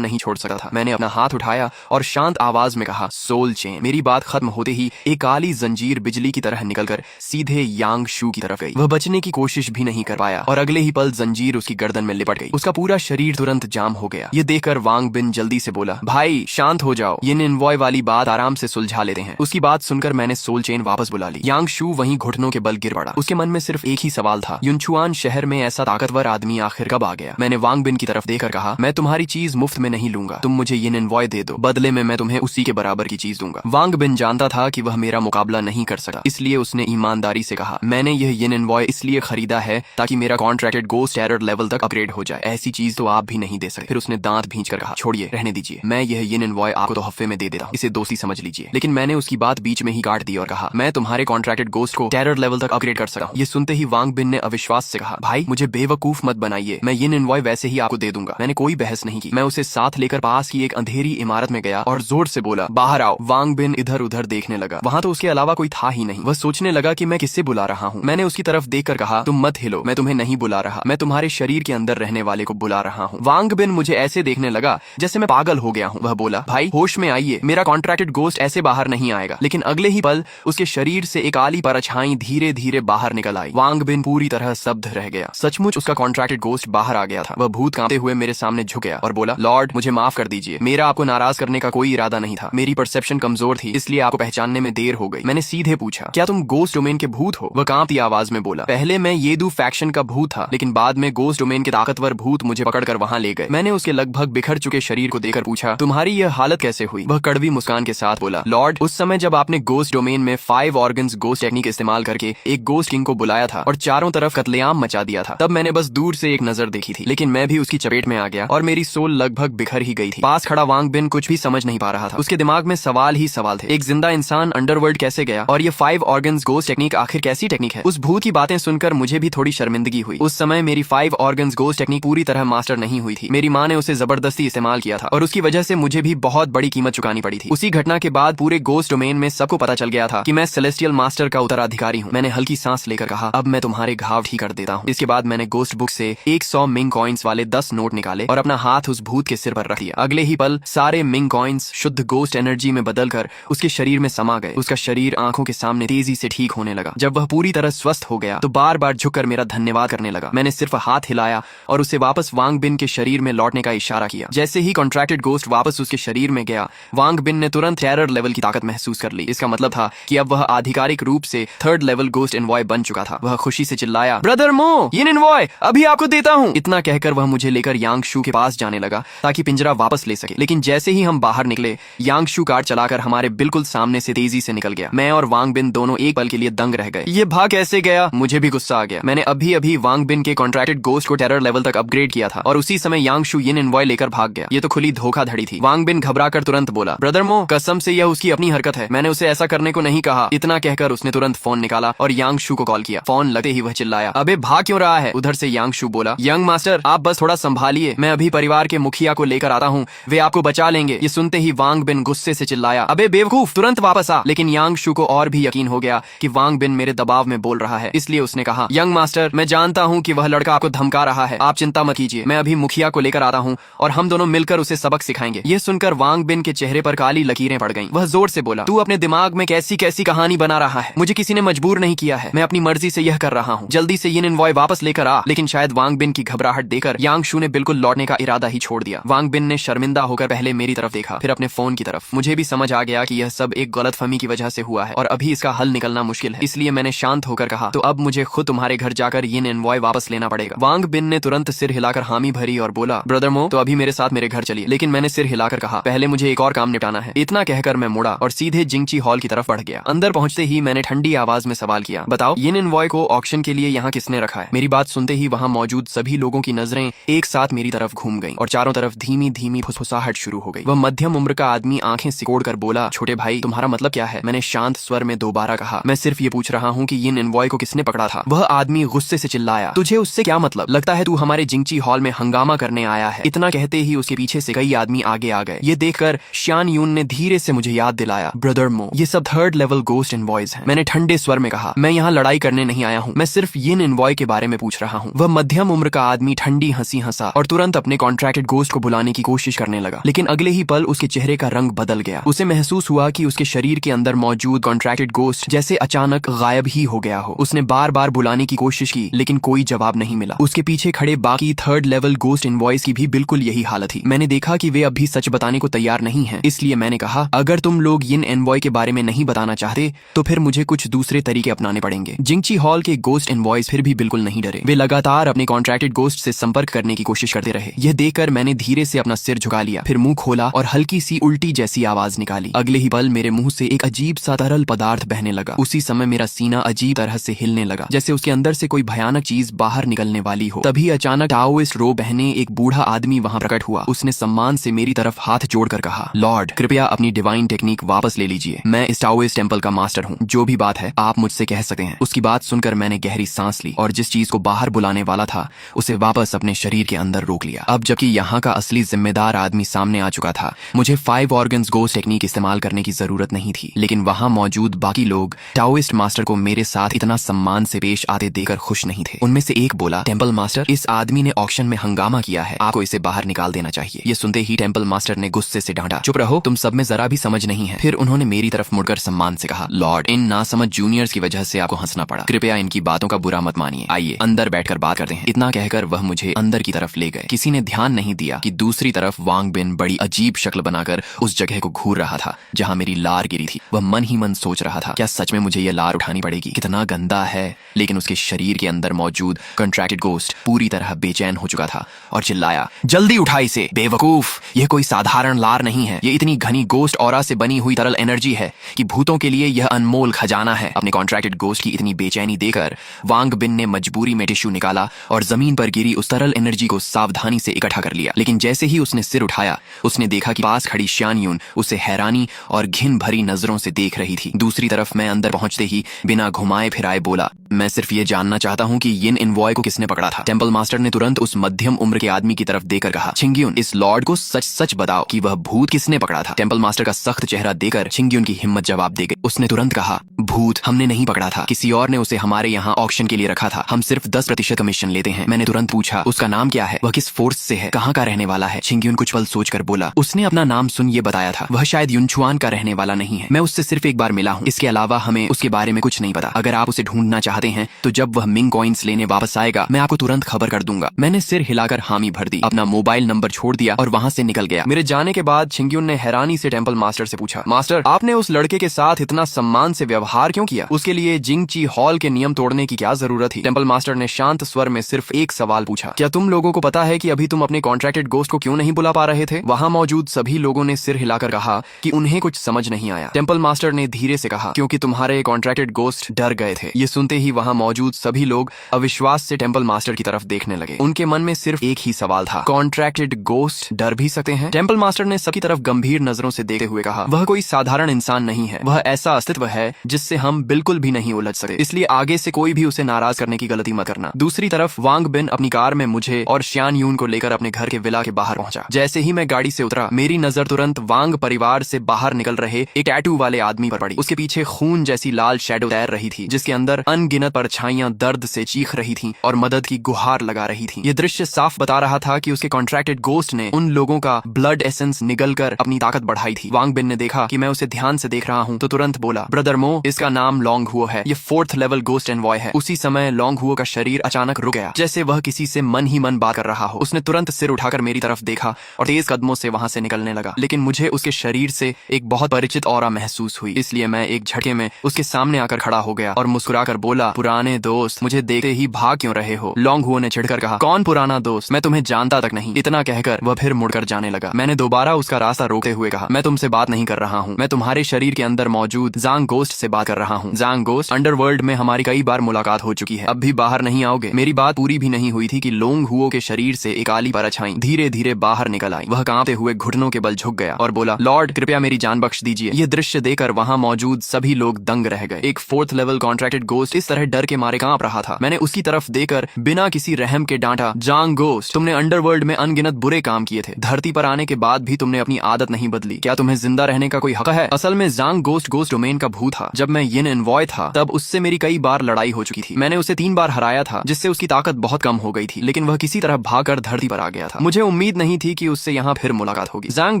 नहीं छोड़ सकता था। मैंने अपना हाथ उठाया और शांत आवाज में कहा, सोल चेन। मेरी बात खत्म होते ही एक काली जंजीर बिजली की तरह निकलकर सीधे यांग शू की तरफ गई। वह बचने की कोशिश भी नहीं कर पाया और अगले ही पल जंजीर उसकी गर्दन में लिपट गई। उसका पूरा शरीर तुरंत जाम हो गया। ये देखकर वांग बिन जल्दी से बोला, भाई शांत हो जाओ, ये निन्वॉय वाली बात आराम से सुलझा लेते हैं। उसकी बात सुनकर मैंने सोल चेन वापस बुला ली। यांग शू वहीं घुटनों के बल गिर पड़ा। उसके मन में सिर्फ एक ही सवाल था, युनचुआन शहर में ऐसा ताकतवर आदमी आखिर कब आ गया। मैंने वांग बिन की तरफ देखकर कहा, मैं तुम्हारी चीज मुफ्त में नहीं लूंगा, तुम मुझे ये निन्वॉय दे दो, बदले में मैं तुम्हें उसी के बराबर की चीज दूंगा। वांग बिन जानता था कि वह मेरा मुकाबला नहीं कर सकता, इसलिए उसने ईमानदारी से कहा, मैंने यह ये निन्वॉय इसलिए खरीदा है ताकि मेरा कॉन्ट्रैक्टेड गोस्ट टेरर लेवल तक अपग्रेड हो जाए। ऐसी चीज तो आप भी नहीं दे सकते। फिर उसने दांत भींच कर कहा, छोड़िए, रहने दीजिए, मैं यह ये निन्वॉय आपको तो हफ्ते में दे देता हूँ, इसे दोस्ती समझ लीजिए। लेकिन मैंने उसकी बात बीच में ही काट दी और कहा, मैं तुम्हारे कॉन्ट्रैक्टेड गोस्ट को टेरर लेवल तक अपग्रेड कर सकता हूँ। ये सुनते ही वांग बिन ने अविश्वास से कहा, भाई मुझे बेवकूफ मत बनाइए, मैं ये निन्वॉय वैसे ही आपको दे दूंगा। मैंने कोई बहस नहीं की। मैं उसे साथ लेकर पास की एक अंधेरी इमारत में गया और जोर से बोला, बाहर आओ। वांग बिन इधर उधर देखने लगा। वहां तो उसके अलावा कोई था ही नहीं। वह सोचने लगा कि मैं किससे बुला रहा हूँ। मैंने उसकी तरफ देखकर कहा, तुम मत हिलो, मैं तुम्हें नहीं बुला रहा, मैं तुम्हारे शरीर के अंदर रहने वाले को बुला रहा हूँ। वांग बिन मुझे ऐसे देखने लगा जैसे मैं पागल हो गया हूँ। वह बोला, भाई होश में आइए, मेरा कॉन्ट्रैक्टेड गोस्ट ऐसे बाहर नहीं आएगा। लेकिन अगले ही पल उसके शरीर से एक काली परछाई धीरे धीरे बाहर निकल आई। वांग बिन पूरी तरह स्तब्ध रह गया। सचमुच उसका कॉन्ट्रैक्टेड गोस्ट बाहर आ गया था। वह भूत कांपते हुए मेरे सामने झुक गया और बोला, लॉर्ड मुझे माफ कर दीजिए, मेरा आपको नाराज करने का कोई इरादा नहीं था, मेरी परसेप्शन कमजोर थी, इसलिए आपको पहचानने में देर हो गई। मैंने सीधे पूछा, क्या तुम गोस्ट डोमेन के भूत हो? वह कांपती आवाज में बोला, पहले मैं येदू फैक्शन का भूत था, लेकिन बाद में गोस्ट डोमेन के ताकतवर भूत मुझे पकड़कर वहां ले गए। मैंने उसके लगभग बिखर चुके शरीर को देखकर पूछा, तुम्हारी यह हालत कैसे हुई? वह कड़वी मुस्कान के साथ बोला, लॉर्ड उस समय जब आपने गोस्ट डोमेन में 5 ऑर्गन्स गोस्ट टेक्निक इस्तेमाल करके एक गोस्ट किंग को बुलाया था और चारों तरफ कत्लेआम मचा दिया था, तब मैंने बस दूर से एक नजर देखी थी, लेकिन मैं भी उसकी चपेट में आ गया और मेरी सोल लगभग बिखर ही गई थी। पास खड़ा वांग बिन कुछ भी समझ नहीं पा रहा था। उसके दिमाग में सवाल ही सवाल थे। एक जिंदा इंसान अंडरवर्ल्ड कैसे गया और ये 5 ऑर्गन्स गोस्ट टेक्निक आखिर कैसी टेक्निक है? उस भूत की बातें सुनकर मुझे भी थोड़ी शर्मिंदगी हुई। उस समय मेरी 5 ऑर्गन्स गोस्ट टेक्निक पूरी तरह मास्टर नहीं हुई थी। मेरी माँ ने उसे जबरदस्ती इस्तेमाल किया था और उसकी वजह से मुझे भी बहुत बड़ी कीमत चुकानी पड़ी थी। उसी घटना के बाद पूरे गोस्ट डोमेन में सबको पता चल गया था कि मैं सेलेस्टियल मास्टर का उत्तराधिकारी हूँ। मैंने हल्की सांस लेकर कहा, अब मैं तुम्हारे घाव ठीक कर देता हूँ। इसके बाद मैंने गोस्ट बुक से 100 मिंग कॉइन्स वाले 10 नोट निकाले और अपना हाथ उस भूत के सिर पर रख दिया। अगले ही पल सारे मिंग कॉइन्स शुद्ध गोस्ट एनर्जी में बदलकर उसके शरीर में समा गए। उसका शरीर आंखों के सामने तेजी से ठीक होने लगा। जब वह पूरी तरह स्वस्थ हो गया तो बार बार झुककर मेरा धन्यवाद करने लगा। मैंने सिर्फ हाथ हिलाया और उसे वापस वांग बिन के शरीर में लौटने का इशारा किया। जैसे ही कॉन्ट्रैक्टेड गोस्ट वापस उसके शरीर में गया, वांग बिन ने तुरंत टेरर लेवल की ताकत महसूस कर ली। इसका मतलब था कि अब वह आधिकारिक रूप से 3rd लेवल गोस्ट एनवॉय बन चुका था। वह खुशी से चिल्लाया, ब्रदर मो, ये एनवॉय अभी आपको देता हूँ। इतना कहकर वह मुझे लेकर यांग शू के पास जाने लगा ताकि पिंजरा वापस ले सके। लेकिन जैसे ही हम बाहर निकले, यांग शू कार चलाकर हमारे बिल्कुल सामने से तेजी से निकल गया। मैं और वांग बिन दोनों एक पल के लिए दंग रह गए। ये भाग कैसे गया? मुझे भी गुस्सा आ गया। मैंने अभी अभी वांग बिन के कॉन्ट्रैक्टेड गोस्ट को टेरर लेवल तक अपग्रेड किया था और उसी समय यांग शू ये एनवॉय लेकर भाग गया। ये तो खुली धोखाधड़ी थी। वांग बिन घबराकर तुरंत बोला, ब्रदर मो, कसम से यह उसकी अपनी हरकत है, मैंने उसे ऐसा करने को नहीं कहा। इतना कहकर उसने तुरंत फोन निकाला और यांग शू को कॉल किया। फोन लगते ही वह चिल्लाया, अबे भाग क्यों रहा है? उधर से यांग शू बोला, यंग मास्टर आप बस थोड़ा संभालिए, मैं अभी परिवार के मुखिया को लेकर आता हूँ, वे आपको बचा लेंगे। ये सुनते ही वांग बिन गुस्से से चिल्लाया, अबे बेवकूफ, तुरंत वापस आ। लेकिन यांग शू को और भी यकीन हो गया कि वांग बिन मेरे दबाव में बोल रहा है, इसलिए उसने कहा, यंग मास्टर मैं जानता हूँ कि वह लड़का आपको धमका रहा है, आप चिंता मत कीजिए, मैं अभी मुखिया को लेकर आता हूँ और हम दोनों मिलकर उसे सबक सिखाएंगे। यह सुनकर वांग बिन के चेहरे पर काली लकीरें पड़ गईं। वह जोर से बोला, तू अपने दिमाग में कैसी कैसी कहानी बना रहा है? मुझे किसी ने मजबूर नहीं किया है, मैं अपनी मर्जी से यह कर रहा हूँ। जल्दी से ये एनवॉय वापस लेकर आ। लेकिन शायद वांग बिन की घबराहट देकर यांग शू ने बिल्कुल लौटने का इरादा ही छोड़ दिया। वांग बिन ने शर्मिंदा होकर पहले मेरी तरफ देखा, फिर अपने फोन की तरफ। मुझे भी समझ आ गया कि यह सब एक गलतफहमी की वजह से हुआ है और अभी इसका हल निकलना मुश्किल है। इसलिए मैंने शांत होकर कहा, तो अब मुझे खुद तुम्हारे घर जाकर ये एनवॉय वापस लेना पड़ेगा। वांग बिन ने तुरंत सिर हिलाकर हामी भरी और बोला, ब्रदर मो, तो अभी मेरे साथ मेरे घर चलिए। लेकिन मैंने सिर हिलाकर कहा, पहले मुझे एक और काम निपटाना है। इतना कहकर मैं मुड़ा और सीधे जिंगची हॉल की तरफ बढ़ गया। अंदर पहुंचते ही मैंने ठंडी आवाज में सवाल किया, बताओ ये एनवॉय को ऑक्शन के लिए यहाँ किसने रखा है? मेरी बात सुनते ही वहाँ मौजूद सभी लोगों की नजरें एक साथ मेरी तरफ घूम गईं और चारों तरफ धीमी धीमी फुसफुसाहट शुरू हो गई। वह मध्यम उम्र का आदमी आंखें सिकोड़कर बोला, छोटे भाई तुम्हारा मतलब क्या है? मैंने शांत स्वर में दोबारा कहा, मैं सिर्फ ये पूछ रहा हूँ कि ये एनवॉय को किसने पकड़ा था? वह आदमी गुस्से से चिल्लाया, तुझे उससे क्या मतलब? लगता है तू हमारे जिंगची हॉल में हंगामा करने आया है। इतना कहते ही उसके पीछे से कई आदमी आगे आ गए। ये देखकर श्यान यून ने धीरे से मुझे याद दिलाया, ब्रदर मो, ये सब 3rd लेवल गोस्ट एनवॉयज हैं। मैंने ठंडे स्वर में कहा, मैं यहाँ लड़ाई करने नहीं आया हूँ, मैं सिर्फ ये एनवॉय के बारे में पूछ रहा हूँ। वह मध्यम उम्र का आदमी ठंडी हंसी हंसा और तुरंत अपने कॉन्ट्रैक्टेड गोस्ट को बुलाने की कोशिश करने लगा, लेकिन अगले ही पल उसके चेहरे का रंग बदल गया। उसे महसूस हुआ कि उसके शरीर के अंदर मौजूद कॉन्ट्रैक्टेड गोस्ट जैसे अचानक गायब ही हो गया हो। उसने बार बार बुलाने की कोशिश की, लेकिन कोई जवाब नहीं मिला। उसके पीछे खड़े बाकी थर्ड लेवल गोस्ट इनवॉइस की भी बिल्कुल यही हालत थी। मैंने देखा कि वे अब भी सच बताने को तैयार नहीं हैं, इसलिए मैंने कहा, अगर तुम लोग यिन एनवॉय के बारे में नहीं बताना चाहते तो फिर मुझे कुछ दूसरे तरीके अपनाने पड़ेंगे। जिंगची हॉल के गोस्ट इनवॉइस फिर भी बिल्कुल नहीं डरे। वे लगातार अपने कॉन्ट्रैक्टेड गोस्ट से संपर्क करने की कोशिश करते रहे। यह देखकर मैंने धीरे से अपना सिर झुका लिया, फिर मुंह खोला और हल्की सी उल्टी जैसी आवाज निकाली। अगले ही पल मेरे मुंह से एक अजीब सा तरल पदार्थ बहने लगा। उसी समय मेरा सीना अजीब तरह से हिलने लगा, जैसे उसके अंदर से कोई भयानक चीज बाहर निकलने वाली हो। तभी अचानक टाओइस्ट रो बहने एक बूढ़ा आदमी वहां प्रकट हुआ। उसने सम्मान से मेरी तरफ हाथ जोड़कर कहा, लॉर्ड, कृपया अपनी डिवाइन टेक्निक वापस ले लीजिए। मैं इस टाओइस्ट टेम्पल का मास्टर हूँ। जो भी बात है आप मुझसे कह सकते हैं। उसकी बात सुनकर मैंने गहरी सांस ली और जिस चीज को बाहर बुलाने वाला था उसे वापस अपने शरीर के अंदर रोक लिया। अब जबकि यहाँ का असली जिम्मेदार आदमी सामने आ चुका था, मुझे 5 ऑर्गन्स गोस्ट टेक्निक इस्तेमाल करने की जरूरत नहीं थी। लेकिन वहाँ मौजूद बाकी लोग टाओइस्ट मास्टर को मेरे साथ इतना सम्मान से पेश आते देकर खुश नहीं थे। उनमें से एक बोला, टेम्पल मास्टर, इस आदमी ने ऑक्शन में हंगामा किया है, आपको इसे बाहर निकाल देना चाहिए। ये सुनते ही टेम्पल मास्टर ने गुस्से से डांटा, चुप रहो, तुम सब में जरा भी समझ नहीं है। फिर उन्होंने मेरी तरफ मुड़कर सम्मान से कहा, लॉर्ड, इन नासमझ जूनियर्स की वजह से आपको हंसना पड़ा। कृपया इनकी बातों का बुरा मत मानिए। आइए अंदर बैठकर बात करते हैं। इतना कहकर वह मुझे अंदर की तरफ ले गए। किसी ने ध्यान नहीं दिया कि दूसरी तरफ वांग बिन बड़ी अजीब शक्ल बनाकर उस जगह को घूर रहा था जहां मेरी लार गिरी थी। वह मन ही मन सोच रहा था, क्या सच में मुझे यह लार उठानी पड़ेगी? कितना गंदा है। लेकिन उसके शरीर के अंदर मौजूद कॉन्ट्रैक्टेड गोस्ट पूरी तरह बेचैन हो चुका था और चिल्लाया, जल्दी उठा इसे, बेवकूफ, यह कोई साधारण लार नहीं है। यह इतनी घनी गोस्ट ऑरा से बनी हुई तरल एनर्जी है कि भूतों के लिए यह अनमोल खजाना है। अपने कॉन्ट्रैक्टेड गोस्ट की इतनी बेचैनी देकर वांग बिन ने मजबूरी में टिश्यू निकाला और जमीन पर गिरी उस तरल एनर्जी को सावधानी से इकट्ठा कर लिया। लेकिन जैसे ही उसने सिर उठाया, उसने देखा कि पास खड़ी श्यान यून उसे हैरानी और घिन भरी नजरों से देख रही थी। दूसरी तरफ मैं अंदर पहुंचते ही बिना घुमाए फिराए बोला, मैं सिर्फ ये जानना चाहता हूँ कि यिन इनवॉय को किसने पकड़ा था। टेम्पल मास्टर ने तुरंत उस मध्यम उम्र के आदमी की तरफ देकर कहा, छिंगयुन, इस लॉर्ड को सच सच बताओ कि वह भूत किसने पकड़ा था। टेम्पल मास्टर का सख्त चेहरा देकर छिंगयुन की हिम्मत जवाब दे गई। उसने तुरंत कहा, भूत हमने नहीं पकड़ा था, किसी और ने उसे हमारे यहाँ ऑक्शन के लिए रखा था। हम सिर्फ 10% कमीशन लेते हैं। मैंने तुरंत पूछा, उसका नाम क्या है? वह किस फोर्स से है? कहाँ का रहने वाला है? छिंगयुन कुछ पल सोचकर बोला, उसने अपना नाम सुन ये बताया था। वह शायद युनछुआन का रहने वाला नहीं है। मैं उससे सिर्फ एक बार मिला हूँ। इसके अलावा हमें उसके बारे में कुछ नहीं पता। अगर आप उसे ढूंढना चाहते हैं तो जब वह मिंग कॉइन्स लेने वापस आएगा मैं आपको तुरंत खबर कर दूंगा। मैंने सिर हिलाकर हामी भर दी, अपना मोबाइल नंबर छोड़ दिया और वहाँ से निकल गया। मेरे जाने के बाद छिंगयुन ने हैरानी से टेम्पल मास्टर से पूछा, मास्टर, आपने उस लड़के के साथ इतना सम्मान से व्यवहार क्यों किया? उसके लिए जिंगची हॉल के नियम तोड़ने की क्या जरूरत थी? टेम्पल मास्टर ने शांत स्वर में सिर्फ एक सवाल पूछा, क्या तुम लोगों को पता है कि अभी तुम अपने कॉन्ट्रैक्टेड गोस्ट को क्यों नहीं बुला पा रहे थे? वहाँ मौजूद सभी लोगों ने सिर हिलाकर कहा कि उन्हें कुछ समझ नहीं आया। टेम्पल मास्टर ने धीरे से कहा, क्योंकि तुम्हारे कॉन्ट्रैक्टेड गोस्ट डर गए थे। ये सुनते ही वहाँ मौजूद सभी लोग अविश्वास से टेम्पल मास्टर की तरफ देखने लगे। उनके मन में सिर्फ एक ही सवाल था, कॉन्ट्रैक्टेड गोस्ट डर भी सकते हैं? टेम्पल मास्टर ने सबकी तरफ गंभीर नजरों से देखते हुए कहा, वह कोई साधारण इंसान नहीं है। वह ऐसा अस्तित्व है जिससे हम बिल्कुल भी नहीं उलझ सकते, इसलिए आगे से कोई भी उसे नाराज करने की गलती मत करना। दूसरी तरफ वांग बिन अपनी कार में मुझे और श्यान यून को लेकर अपने घर के विला के बाहर पहुंचा। जैसे ही मैं गाड़ी से उतरा, मेरी नजर तुरंत वांग परिवार से बाहर निकल रहे एक टैटू वाले आदमी पर पड़ी। उसके पीछे खून जैसी लाल शैडो तैर रही थी, जिसके अंदर अनगिनत परछाइयां दर्द से चीख रही थीं और मदद की गुहार लगा रही थीं। ये दृश्य साफ बता रहा था कि उसके कॉन्ट्रैक्टेड गोस्ट ने उन लोगों का ब्लड एसेंस निगलकर अपनी ताकत बढ़ाई थी। वांग बिन ने देखा कि मैं उसे ध्यान से देख रहा हूँ तो तुरंत बोला, ब्रदर मो, इसका नाम लॉन्ग हुओ है। ये 4th लेवल गोस्ट एनवॉय है। उसी समय लॉन्ग हुओ का शरीर अचानक रुक गया, जैसे वह किसी से मन ही मन बात कर रहा हो। उसने तुरंत सिर उठाकर मेरी तरफ देखा और तेज कदमों से वहां से निकलने लगा। लेकिन मुझे उसके शरीर से एक बहुत परिचित ऑरा महसूस हुई, इसलिए मैं एक झटके में उसके सामने आकर खड़ा हो गया और मुस्कुराकर बोला, पुराने दोस्त, मुझे देखते ही भाग क्यों रहे हो? लॉन्ग हुओ ने चिढ़कर कहा, कौन पुराना दोस्त? मैं तुम्हें जानता तक नहीं। इतना कहकर वह फिर मुड़कर जाने लगा। मैंने दोबारा उसका रास्ता रोकते हुए कहा, मैं तुमसे बात नहीं कर रहा हूँ, मैं तुम्हारे शरीर के अंदर मौजूद जांग गोस्ट से बात कर रहा हूँ। जांग गोस्ट, अंडरवर्ल्ड में हमारी कई बार मुलाकात हो चुकी है, अब भी बाहर नहीं आओगे? मेरी बात पूरी भी नहीं हुई थी कि लोंग हुओ के शरीर से एक काली परछाई धीरे धीरे बाहर निकल आई। वह कांपते हुए घुटनों के बल झुक गया और बोला, लॉर्ड, कृपया मेरी जान बख्श दीजिए। यह दृश्य देखकर वहाँ मौजूद सभी लोग दंग रह गए। एक 4th लेवल कॉन्ट्रैक्टेड गोस्ट इस तरह तरह डर के मारे कांप रहा था। मैंने उसकी तरफ देखकर बिना किसी रहम के डांटा, जांग गोस्ट, तुमने अंडरवर्ल्ड में अनगिनत बुरे काम किए थे। धरती पर आने के बाद भी तुमने अपनी आदत नहीं बदली। क्या तुम्हें जिंदा रहने का कोई हक है? असल में जांग गोस्ट गोस्ट डोमेन का भूत था। जब मैं यिन एनवॉय था तब उससे मेरी कई बार लड़ाई हो चुकी थी। मैंने उसे 3 बार हराया था, जिससे उसकी ताकत बहुत कम हो गई थी, लेकिन वह किसी तरह भागकर धरती पर आ गया था। मुझे उम्मीद नहीं थी कि उससे यहाँ फिर मुलाकात होगी। जांग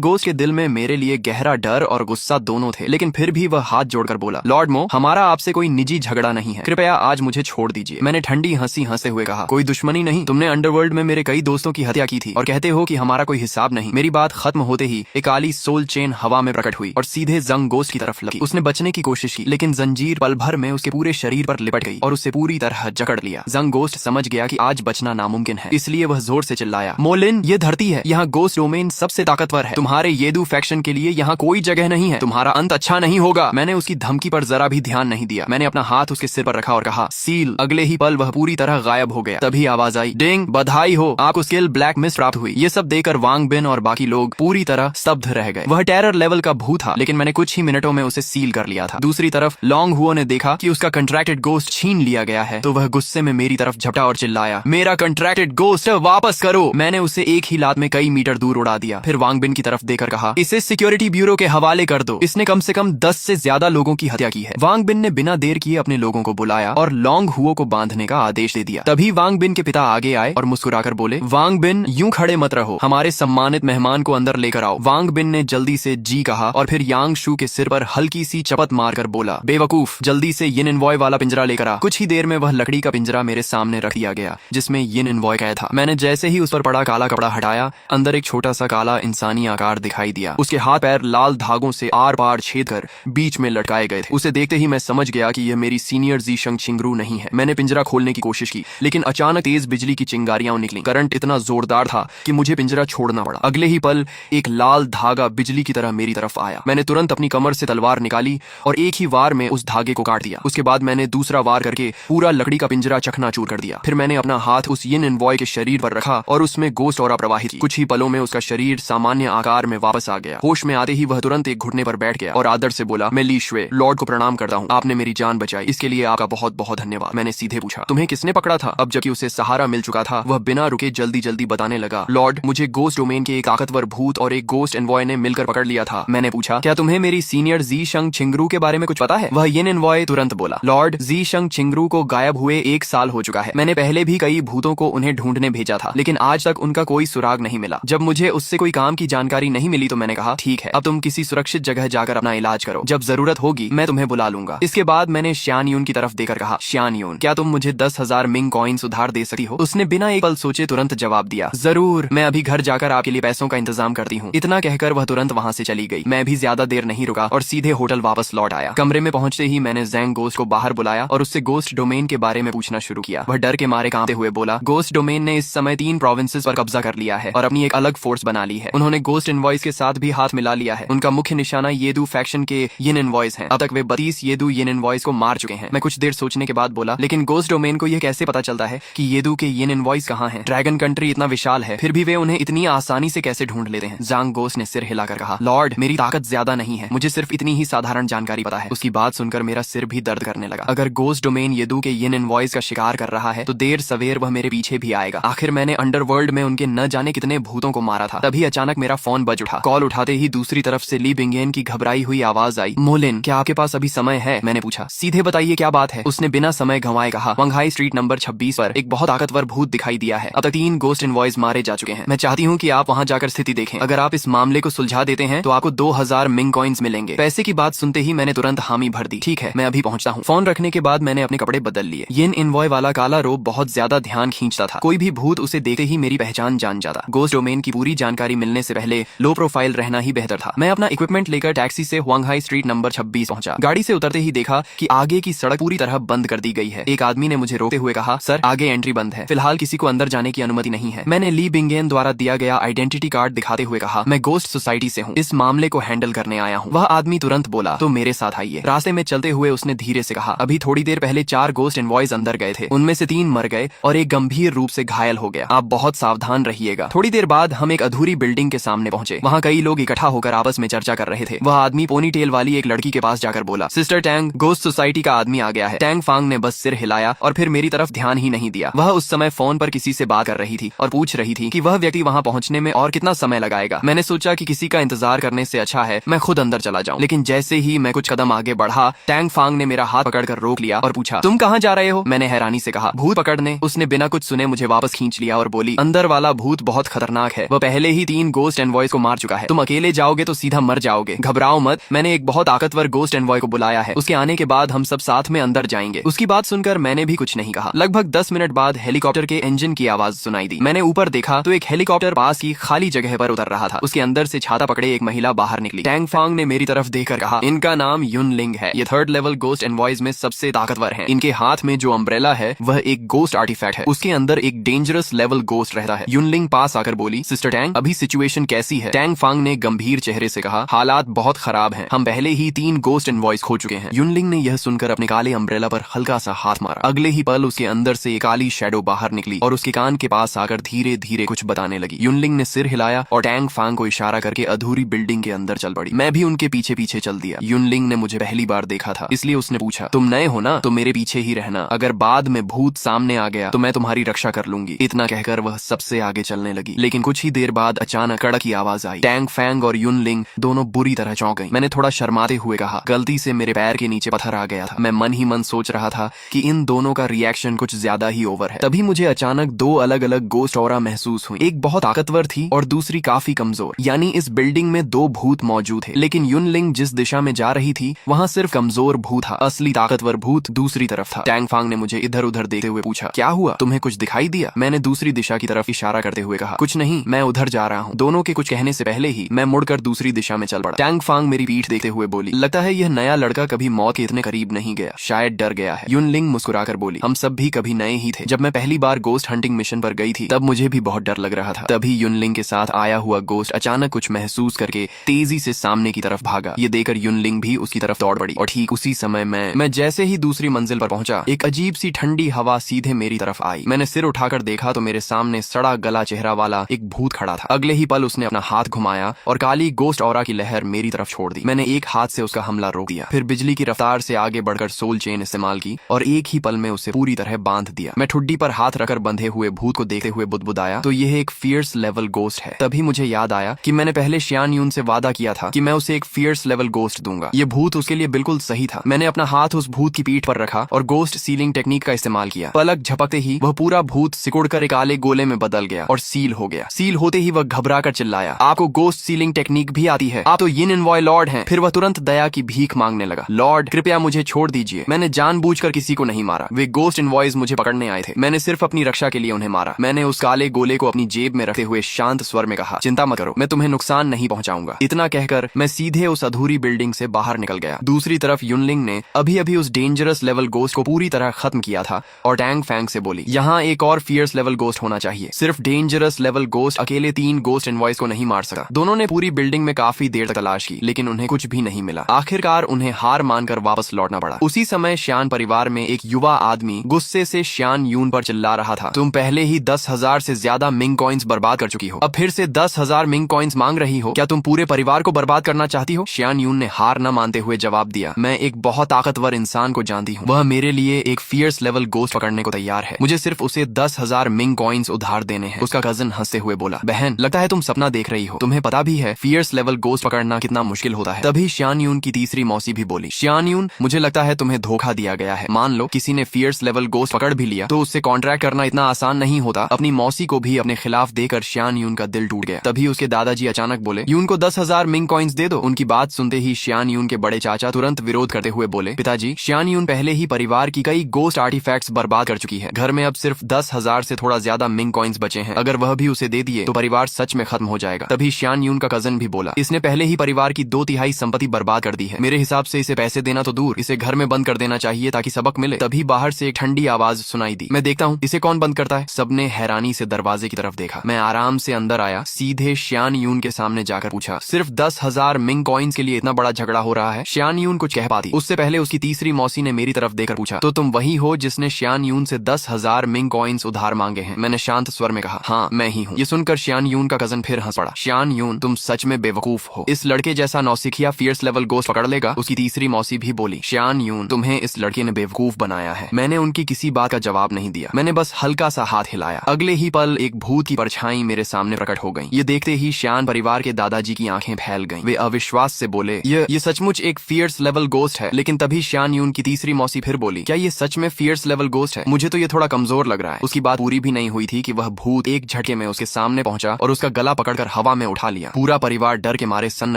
गोस्ट के दिल में मेरे लिए गहरा डर और गुस्सा दोनों थे, लेकिन फिर भी वह हाथ जोड़कर बोला, लॉर्ड मो, हमारा आपसे कोई निजी झगड़ा नहीं है, कृपया आज मुझे छोड़ दीजिए। मैंने ठंडी हंसी हंसते हुए कहा, कोई दुश्मनी नहीं। तुमने अंडरवर्ल्ड में मेरे कई दोस्तों की हत्या की थी और कहते हो कि हमारा कोई हिसाब नहीं। मेरी बात खत्म होते ही एक काली सोल चेन हवा में प्रकट हुई और सीधे जंग गोस्ट की तरफ लगी। उसने बचने की कोशिश की, लेकिन जंजीर पल भर में उसके पूरे शरीर पर लिपट गई और उसे पूरी तरह जकड़ लिया। जंग गोस्ट समझ गया कि आज बचना नामुमकिन है, इसलिए वह जोर से चिल्लाया, मोलिन, ये धरती है, यहाँ गोस्ट डोमेन सबसे ताकतवर है। तुम्हारे येदू फैक्शन के लिए यहाँ कोई जगह नहीं है। तुम्हारा अंत अच्छा नहीं होगा। मैंने उसकी धमकी पर जरा भी ध्यान नहीं दिया। मैंने अपना हाथ उसके सिर पर रखा और कहा, सील। अगले ही पल वह पूरी तरह गायब हो गया। तभी आवाज आई, डिंग, बधाई हो, आपको स्किल ब्लैक मिस्ट प्राप्त हुई। ये सब देखकर वांग बिन और बाकी लोग पूरी तरह स्तब्ध रह गए। वह टेरर लेवल का भूत था, लेकिन मैंने कुछ ही मिनटों में उसे सील कर लिया था। दूसरी तरफ लॉन्ग हुओ ने देखा कि उसका कंट्रैक्टेड गोस्ट छीन लिया गया है, तो वह गुस्से में मेरी तरफ झपटा और चिल्लाया, मेरा कंट्रैक्टेड गोस्ट वापस करो। मैंने उसे एक ही लात में कई मीटर दूर उड़ा दिया। फिर वांग बिन की तरफ देकर कहा, इसे सिक्योरिटी ब्यूरो के हवाले कर दो। इसने कम से कम 10 से ज्यादा लोगों की हत्या की है। वांग बिन ने बिना देर किए अपने लोगों को बुलाया और लॉन्ग हुओ को बांधने का आदेश दे दिया। तभी वांग बिन के पिता आगे आए और मुस्कुराकर बोले, वांग बिन, यूं खड़े मत रहो, हमारे सम्मानित मेहमान को अंदर लेकर आओ। वांग बिन ने जल्दी से जी कहा और फिर यांग शू के सिर पर हल्की सी चपत मारकर बोला, बेवकूफ, जल्दी से यिन एनवॉय वाला पिंजरा लेकर आ। कुछ ही देर में वह लकड़ी का पिंजरा मेरे सामने रख दिया गया, जिसमें यिन एनवॉय कैद था। मैंने जैसे ही उस पर पड़ा काला कपड़ा हटाया, अंदर एक छोटा सा काला इंसानी आकार दिखाई दिया। उसके हाथ पैर लाल धागों से आर पार छेद कर बीच में लटकाए गए थे। उसे देखते ही मैं समझ गया कि यह मेरी सीनियर जी शंग छिंगरू नहीं है। मैंने पिंजरा खोलने की कोशिश की, लेकिन अचानक तेज बिजली की चिंगारियां निकली। करंट इतना जोरदार था कि मुझे पिंजरा छोड़ना पड़ा। अगले ही पल एक लाल धागा बिजली की तरह मेरी तरफ आया। मैंने तुरंत अपनी कमर से तलवार निकाली और एक ही वार में उस धागे को काट दिया। उसके बाद मैंने दूसरा वार करके पूरा लकड़ी का पिंजरा चकनाचूर कर दिया। फिर मैंने अपना हाथ उस यिन एनवॉय के शरीर पर रखा और उसमें गोस्ट ऑरा प्रवाहित की। कुछ ही पलों में उसका शरीर सामान्य आकार में वापस आ गया। होश में आते ही वह तुरंत एक घुटने पर बैठ गया और आदर से बोला, मैं ली शुए, लॉर्ड को प्रणाम करता हूँ, आपने मेरी जान बचाई, इसके लिए आपका बहुत बहुत धन्यवाद। मैंने सीधे पूछा, तुम्हें किसने पकड़ा था? अब जबकि उसे सहारा मिल चुका था, वह बिना रुके जल्दी जल्दी बताने लगा, लॉर्ड, मुझे गोस्ट डोमेन के एक ताकतवर भूत और एक गोस्ट एनवॉय ने मिलकर पकड़ लिया था। मैंने पूछा, क्या तुम्हें मेरी सीनियर जी शंग छिंगरू के बारे में कुछ पता है? वह यिन एनवॉय तुरंत बोला, लॉर्ड, जी शंग छिंगरू को गायब हुए 1 साल हो चुका है। मैंने पहले भी कई भूतों को उन्हें ढूंढने भेजा था, लेकिन आज तक उनका कोई सुराग नहीं मिला। जब मुझे उससे कोई काम की जानकारी नहीं मिली तो मैंने कहा, ठीक है, अब तुम किसी सुरक्षित जगह जाकर अपना इलाज करो, जब जरूरत होगी मैं तुम्हें बुला लूंगा। इसके बाद मैंने श्यान यून की तरफ देकर कहा, श्यान यून, क्या तुम मुझे 10,000 मिंग कॉइन्स उधार दे सकती हो? उसने बिना एक पल सोचे तुरंत जवाब दिया, जरूर, मैं अभी घर जाकर आपके लिए पैसों का इंतजाम करती हूँ। इतना कहकर वह तुरंत वहाँ से चली गई। मैं भी ज्यादा देर नहीं रुका और सीधे होटल वापस लौट आया। कमरे में पहुंचते ही मैंने जैंग गोस्ट को बाहर बुलाया और उससे गोस्ट डोमेन के बारे में पूछना शुरू किया। वह डर के मारे कांपते हुए बोला, गोस्ट डोमेन ने इस समय 3 प्रोविंसेस पर कब्जा कर लिया है और अपनी एक अलग फोर्स बना ली है। उन्होंने गोस्ट इनवॉइस के साथ भी हाथ मिला लिया है। उनका मुख्य निशाना येदू फैक्शन के यिन इनवॉइस हैं। अब तक वे 32 येदू यिन इनवॉइस को मार चुके हैं। मैं कुछ देर सोचने के बाद बोला, लेकिन गोस्ट डोमेन को यह कैसे पता चलता है कि येदू के यिन इनवॉइस कहाँ हैं? ड्रैगन कंट्री इतना विशाल है, फिर भी वे उन्हें इतनी आसानी से कैसे ढूंढ लेते हैं? जांग गोस्ट ने सिर हिलाकर कहा, लॉर्ड, मेरी ताकत ज्यादा नहीं है, मुझे सिर्फ इतनी ही साधारण जानकारी पता है। उसकी बात सुनकर मेरा सिर भी दर्द करने लगा। अगर गोस्ट डोमेन येदू के यिन इनवॉइस का शिकार कर रहा है तो देर सवेर वह मेरे पीछे भी आएगा। आखिर मैंने अंडरवर्ल्ड में उनके न जाने कितने भूतों को मारा था। तभी अचानक मेरा फोन बज उठा। कॉल उठाते ही दूसरी तरफ से ली बिंगेन की घबराई हुई आवाज आई, मोलिन, क्या आपके पास अभी समय है? मैंने पूछा, सीधे बताइए क्या बात है? उसने बिना समय गंवाए कहा, वंघाई स्ट्रीट नंबर 26 पर एक बहुत ताकतवर भूत दिखाई दिया है। अब तक 3 गोस्ट इनवॉइस मारे जा चुके हैं। मैं चाहती हूँ कि आप वहाँ जाकर स्थिति देखें। अगर आप इस मामले को सुलझा देते हैं तो आपको 2000 मिंग कॉइन्स मिलेंगे। पैसे की बात सुनते ही मैंने तुरंत हामी भर दी। ठीक है, मैं अभी पहुंचता हूँ। फोन रखने के बाद मैंने अपने कपड़े बदल लिए। यिन इनवॉय वाला काला रोब बहुत ज्यादा ध्यान खींचता था। कोई भी भूत उसे देखते ही मेरी पहचान जान जाता। गोस्ट डोमेन की पूरी जानकारी मिलने से पहले लो प्रोफाइल रहना ही बेहतर था। मैं अपना इक्विपमेंट लेकर टैक्सी से हुआंगहाई स्ट्रीट नंबर 26 पहुंचा। गाड़ी से उतरते ही देखा कि आगे की सड़क पूरी तरह बंद कर दी गई है। एक आदमी ने मुझे रोकते हुए कहा, सर, आगे एंट्री बंद है, फिलहाल किसी को अंदर जाने की अनुमति नहीं है। मैंने ली बिंगेन द्वारा दिया गया आइडेंटिटी कार्ड दिखाते हुए कहा, मैं गोस्ट सोसाइटी से हूँ, इस मामले को हैंडल करने आया हूँ। वह आदमी तुरंत बोला, तो मेरे साथ आइए। रास्ते में चलते हुए उसने धीरे से कहा, अभी थोड़ी देर पहले 4 गोस्ट इनवॉइस अंदर गए थे, उनमें से 3 मर गए और एक गंभीर रूप से घायल हो गया। आप बहुत सावधान रहिएगा। थोड़ी देर बाद हम एक अधूरी बिल्डिंग के सामने पहुंचे। वहाँ कई लोग इकट्ठा होकर आपस में चर्चा कर रहे थे। वह आदमी पोनी टेल वाली एक लड़की के पास जाकर बोला, सिस्टर टैंग, गोस्ट सोसाइटी का आदमी आ गया है। टैंग फांग ने बस सिर हिलाया और फिर मेरी तरफ ध्यान ही नहीं दिया। वह उस समय फोन पर किसी से बात कर रही थी और पूछ रही थी कि वह व्यक्ति वहां पहुंचने में और कितना समय लगाएगा। मैंने सोचा कि किसी का इंतजार करने से अच्छा है मैं खुद अंदर चला जाऊं, लेकिन जैसे ही मैं कुछ कदम आगे बढ़ा, टैंग फांग ने मेरा हाथ पकड़कर रोक लिया और पूछा, तुम कहाँ जा रहे हो? मैंने हैरानी से कहा, भूत पकड़ने। उसने बिना कुछ सुने मुझे वापस खींच लिया और बोली, अंदर वाला भूत बहुत खतरनाक है, वह पहले ही 3 गोस्ट एनवॉयज को मार चुका है, तुम अकेले जाओगे तो सीधा मर जाओगे, घबराओ मत, मैंने एक बहुत ताकतवर गोस्ट एनवॉय को बुलाया है, उसके आने के बाद हम सब साथ में अंदर जाएंगे। उसकी बात सुनकर मैंने भी कुछ नहीं कहा। लगभग 10 मिनट बाद हेलीकॉप्टर के इंजन की आवाज सुनाई दी। मैंने ऊपर देखा तो एक हेलीकॉप्टर पास की खाली जगह पर उतर रहा था। उसके अंदर से छाता पकड़े एक महिला बाहर निकली। टैंग फांग ने मेरी तरफ देखकर कहा, इनका नाम युनलिंग है, ये 3rd लेवल गोस्ट एनवॉयज में सबसे ताकतवर है। इनके हाथ में जो अम्ब्रेला है वह एक गोस्ट आर्टिफैक्ट है, उसके अंदर एक डेंजरस लेवल गोस्ट रहता है। युनलिंग पास आकर बोली, सिस्टर टैंग अभी सिचुएशन कैसी है? टैंग फांग ने गंभीर चेहरे से कहा, हालात बहुत खराब हैं, हम पहले ही 3 गोस्ट एनवॉयज खो चुके हैं। युनलिंग ने यह सुनकर अपने काले अम्ब्रेला पर हल्का सा हाथ मारा। अगले ही पल उसके अंदर से एक काली शैडो बाहर निकली और उसके कान के पास आकर धीरे धीरे कुछ बताने लगी। युनलिंग ने सिर हिलाया और टैंग फांग को इशारा करके अधूरी बिल्डिंग के अंदर चल पड़ी। मैं भी उनके पीछे पीछे चल दिया। युनलिंग ने मुझे पहली बार देखा था, इसलिए उसने पूछा, तुम नए हो ना, तो मेरे पीछे ही रहना, अगर बाद में भूत सामने आ गया तो मैं तुम्हारी रक्षा कर लूंगी। इतना कहकर वह सबसे आगे चलने लगी, लेकिन कुछ ही देर बाद अचानक कड़क की आवाज आई। टैंग फांग और युनलिंग दोनों बुरी तरह चौंक गई। मैंने थोड़ा शर्माते हुए कहा, गलती से मेरे पैर के नीचे पत्थर आ गया था। मैं मन ही मन सोच रहा था कि इन दोनों का रिएक्शन कुछ ज्यादा ही ओवर है। तभी मुझे अचानक 2 अलग अलग गोस्ट ऑरा महसूस हुई। एक बहुत ताकतवर थी और दूसरी काफी कमजोर। यानी इस बिल्डिंग में 2 भूत मौजूद थे, लेकिन युनलिंग जिस दिशा में जा रही थी वहाँ सिर्फ कमजोर भूत था, असली ताकतवर भूत दूसरी तरफ था। टैंग फांग ने मुझे इधर उधर देखते हुए पूछा, क्या हुआ, तुम्हें कुछ दिखाई दिया? मैंने दूसरी दिशा की तरफ इशारा करते हुए कहा, कुछ नहीं, मैं उधर जा रहा हूँ। दोनों के कुछ कहने से पहले ही मैं मुड़कर दूसरी दिशा में चल पड़ा। टैंग फांग मेरी पीठ देखते हुए बोली, लगता है यह नया लड़का कभी मौत के इतने करीब नहीं गया, शायद डर गया है। युनलिंग मुस्कुराकर बोली, हम सब भी कभी नए ही थे। जब मैं पहली बार गोस्ट हंटिंग मिशन पर गई थी तब मुझे भी बहुत डर लग रहा था। तभी युनलिंग के साथ आया हुआ गोस्ट अचानक कुछ महसूस करके तेजी से सामने की तरफ भागा। ये देखकर युनलिंग भी उसकी तरफ दौड़ पड़ी और ठीक उसी समय मैं जैसे ही दूसरी मंजिल पर पहुंचा, एक अजीब सी ठंडी हवा सीधे मेरी तरफ आई। मैंने सिर उठाकर देखा तो मेरे सामने सड़ा गला चेहरा वाला एक भूत खड़ा था। अगले ही पल उसने अपना हाथ घुमाया और काली गोस्ट ऑरा की लहर मेरी तरफ छोड़ दी। मैंने एक हाथ से उसका हमला रोक दिया, फिर बिजली की रफ्तार से आगे बढ़कर सोल चेन इस्तेमाल की और एक ही पल में उसे पूरी तरह बांध दिया। मैं ठुड्डी पर हाथ रखकर बंधे हुए भूत को देखते हुए बुदबुदाया, तो यह एक फियर्स लेवल गोस्ट है। तभी मुझे याद आया कि मैंने पहले शियान यून से वादा किया था कि मैं उसे एक फियर्स लेवल गोस्ट दूंगा। ये भूत उसके लिए बिल्कुल सही था। मैंने अपना हाथ उस भूत की पीठ पर रखा और गोस्ट सीलिंग टेक्निक का इस्तेमाल किया। पलक झपकते ही वह पूरा भूत सिकुड़कर एक काले गोले में बदल गया और सील हो गया। सील होते ही वह घबराकर चिल्लाया, आपको गोस्ट सीलिंग टेक्निक भी आती है? आप तो यिन एनवॉय लॉर्ड हैं। फिर वह तुरंत दया की भीख मांगने लगा, लॉर्ड कृपया मुझे छोड़ दीजिए, मैंने जानबूझकर किसी को नहीं मारा, वे गोस्ट एनवॉयज मुझे पकड़ने आए थे, मैंने सिर्फ अपनी रक्षा के लिए उन्हें मारा। मैंने उस काले गोले को अपनी जेब में रखते हुए शांत स्वर में कहा, चिंता मत करो, मैं तुम्हें नुकसान नहीं पहुंचाऊंगा। इतना कहकर मैं सीधे उस अधूरी बिल्डिंग से बाहर निकल गया। दूसरी तरफ युनलिंग ने अभी अभी उस डेंजरस लेवल गोस्ट को पूरी तरह खत्म किया था और टैंग फैंग से बोली, यहाँ एक और फियर्स लेवल गोस्ट होना चाहिए। सिर्फ डेंजरस लेवल गोस्ट अकेले 3 गोस्ट एनवॉयज को नहीं मार सकता। दोनों ने पूरी बिल्डिंग में काफी देर तक तलाश की, लेकिन उन्हें कुछ भी नहीं मिला। आखिरकार उन्हें हार मानकर वापस लौटना पड़ा। उसी समय श्यान परिवार में एक युवा आदमी गुस्से से श्यान यून पर चिल्ला रहा था, तुम पहले ही 10,000 से ज्यादा मिंग कॉइन्स बर्बाद कर चुकी हो, अब फिर से 10,000 मिंग कॉइन्स मांग रही हो, क्या तुम पूरे परिवार को बर्बाद करना चाहती हो? श्यान यून ने हार न मानते हुए जवाब दिया, मैं एक बहुत ताकतवर इंसान को जानती हूँ, वह मेरे लिए एक फियर्स लेवल गोस्ट पकड़ने को तैयार है, मुझे सिर्फ उसे 10,000 मिंग कॉइन्स उधार देने हैं। उसका कजन हंसते हुए बोला, बहन लगता है तुम सपना देख रही हो, तुम्हें पता भी है फियर्स लेवल गोस्ट पकड़ना कितना मुश्किल होता है। तभी श्यान यून की तीसरी मौसी भी बोली, श्यान यून मुझे लगता है तुम्हें धोखा दिया गया है, मान लो किसी ने फियर्स लेवल गोस्ट पकड़ भी लिया तो उससे कॉन्ट्रैक्ट करना इतना आसान नहीं होता। अपनी मौसी को भी अपने खिलाफ देकर श्यान यून का दिल टूट गया। तभी उसके दादाजी अचानक बोले, यून को 10,000 मिंग कॉइन्स दे दो। उनकी बात सुनते ही श्यान यून के बड़े चाचा तुरंत विरोध करते हुए बोले, पिताजी श्यान यून पहले ही परिवार की कई गोस्ट आर्टिफैक्ट्स बर्बाद कर चुकी है, घर में अब सिर्फ 10,000 से थोड़ा ज्यादा मिंग कॉइन्स बचे हैं, अगर वह भी उसे दे दिए तो परिवार सच में खत्म हो जाएगा। तभी श्यान यून का कजन भी बोला, इसने पहले ही परिवार की 2/3 संपत्ति बर्बाद कर दी है, मेरे हिसाब से इसे पैसे देना तो दूर, इसे घर में बंद कर देना चाहिए ताकि सबक मिले। तभी बाहर से एक ठंडी आवाज सुनाई दी, मैं देखता हूँ इसे कौन बंद करता है। सबने हैरानी से दरवाजे की तरफ देखा। मैं आराम से अंदर आया, सीधे श्यान यून के सामने जाकर पूछा, सिर्फ 10,000 मिंग कॉइन्स के लिए इतना बड़ा झगड़ा हो रहा है? श्यान यून कुछ कह पाती उससे पहले उसकी तीसरी मौसी ने मेरी तरफ देखकर पूछा, तो तुम वही हो जिसने श्यान यून से 10,000 मिंग कॉइन्स उधार मांगे हैं? मैंने शांत स्वर में कहा, हाँ मैं ही हूँ। ये सुनकर श्यान यून का कजन फिर हंस पड़ा, श्यान यून तुम सच में बेवकूफ हो, इस लड़के जैसा नौसिखिया फियर्स लेवल गोस्ट पकड़ लेगा? उसकी तीसरी मौसी भी बोली, श्यान यून तुम्हें इस लड़के ने बेवकूफ बनाया है। मैंने उनकी किसी बात का जवाब नहीं दिया, मैंने बस हल्का सा हाथ हिलाया। अगले ही पल एक भूत की परछाई मेरे सामने प्रकट हो गई। ये देखते ही श्यान परिवार के दादाजी की आंखें फैल गईं। वे अविश्वास से बोले, ये सचमुच एक फियर्स लेवल गोस्ट है। लेकिन तभी श्यान यून की तीसरी मौसी फिर बोली, क्या ये सच में फियर्स लेवल गोस्ट है? मुझे तो ये थोड़ा कमजोर लग रहा है। उसकी बात पूरी भी नहीं हुई थी कि वह भूत एक झटके में उसके सामने पहुंचा और उसका गला पकड़कर हवा में उठा लिया। पूरा परिवार डर के मारे सन्न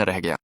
रह गया।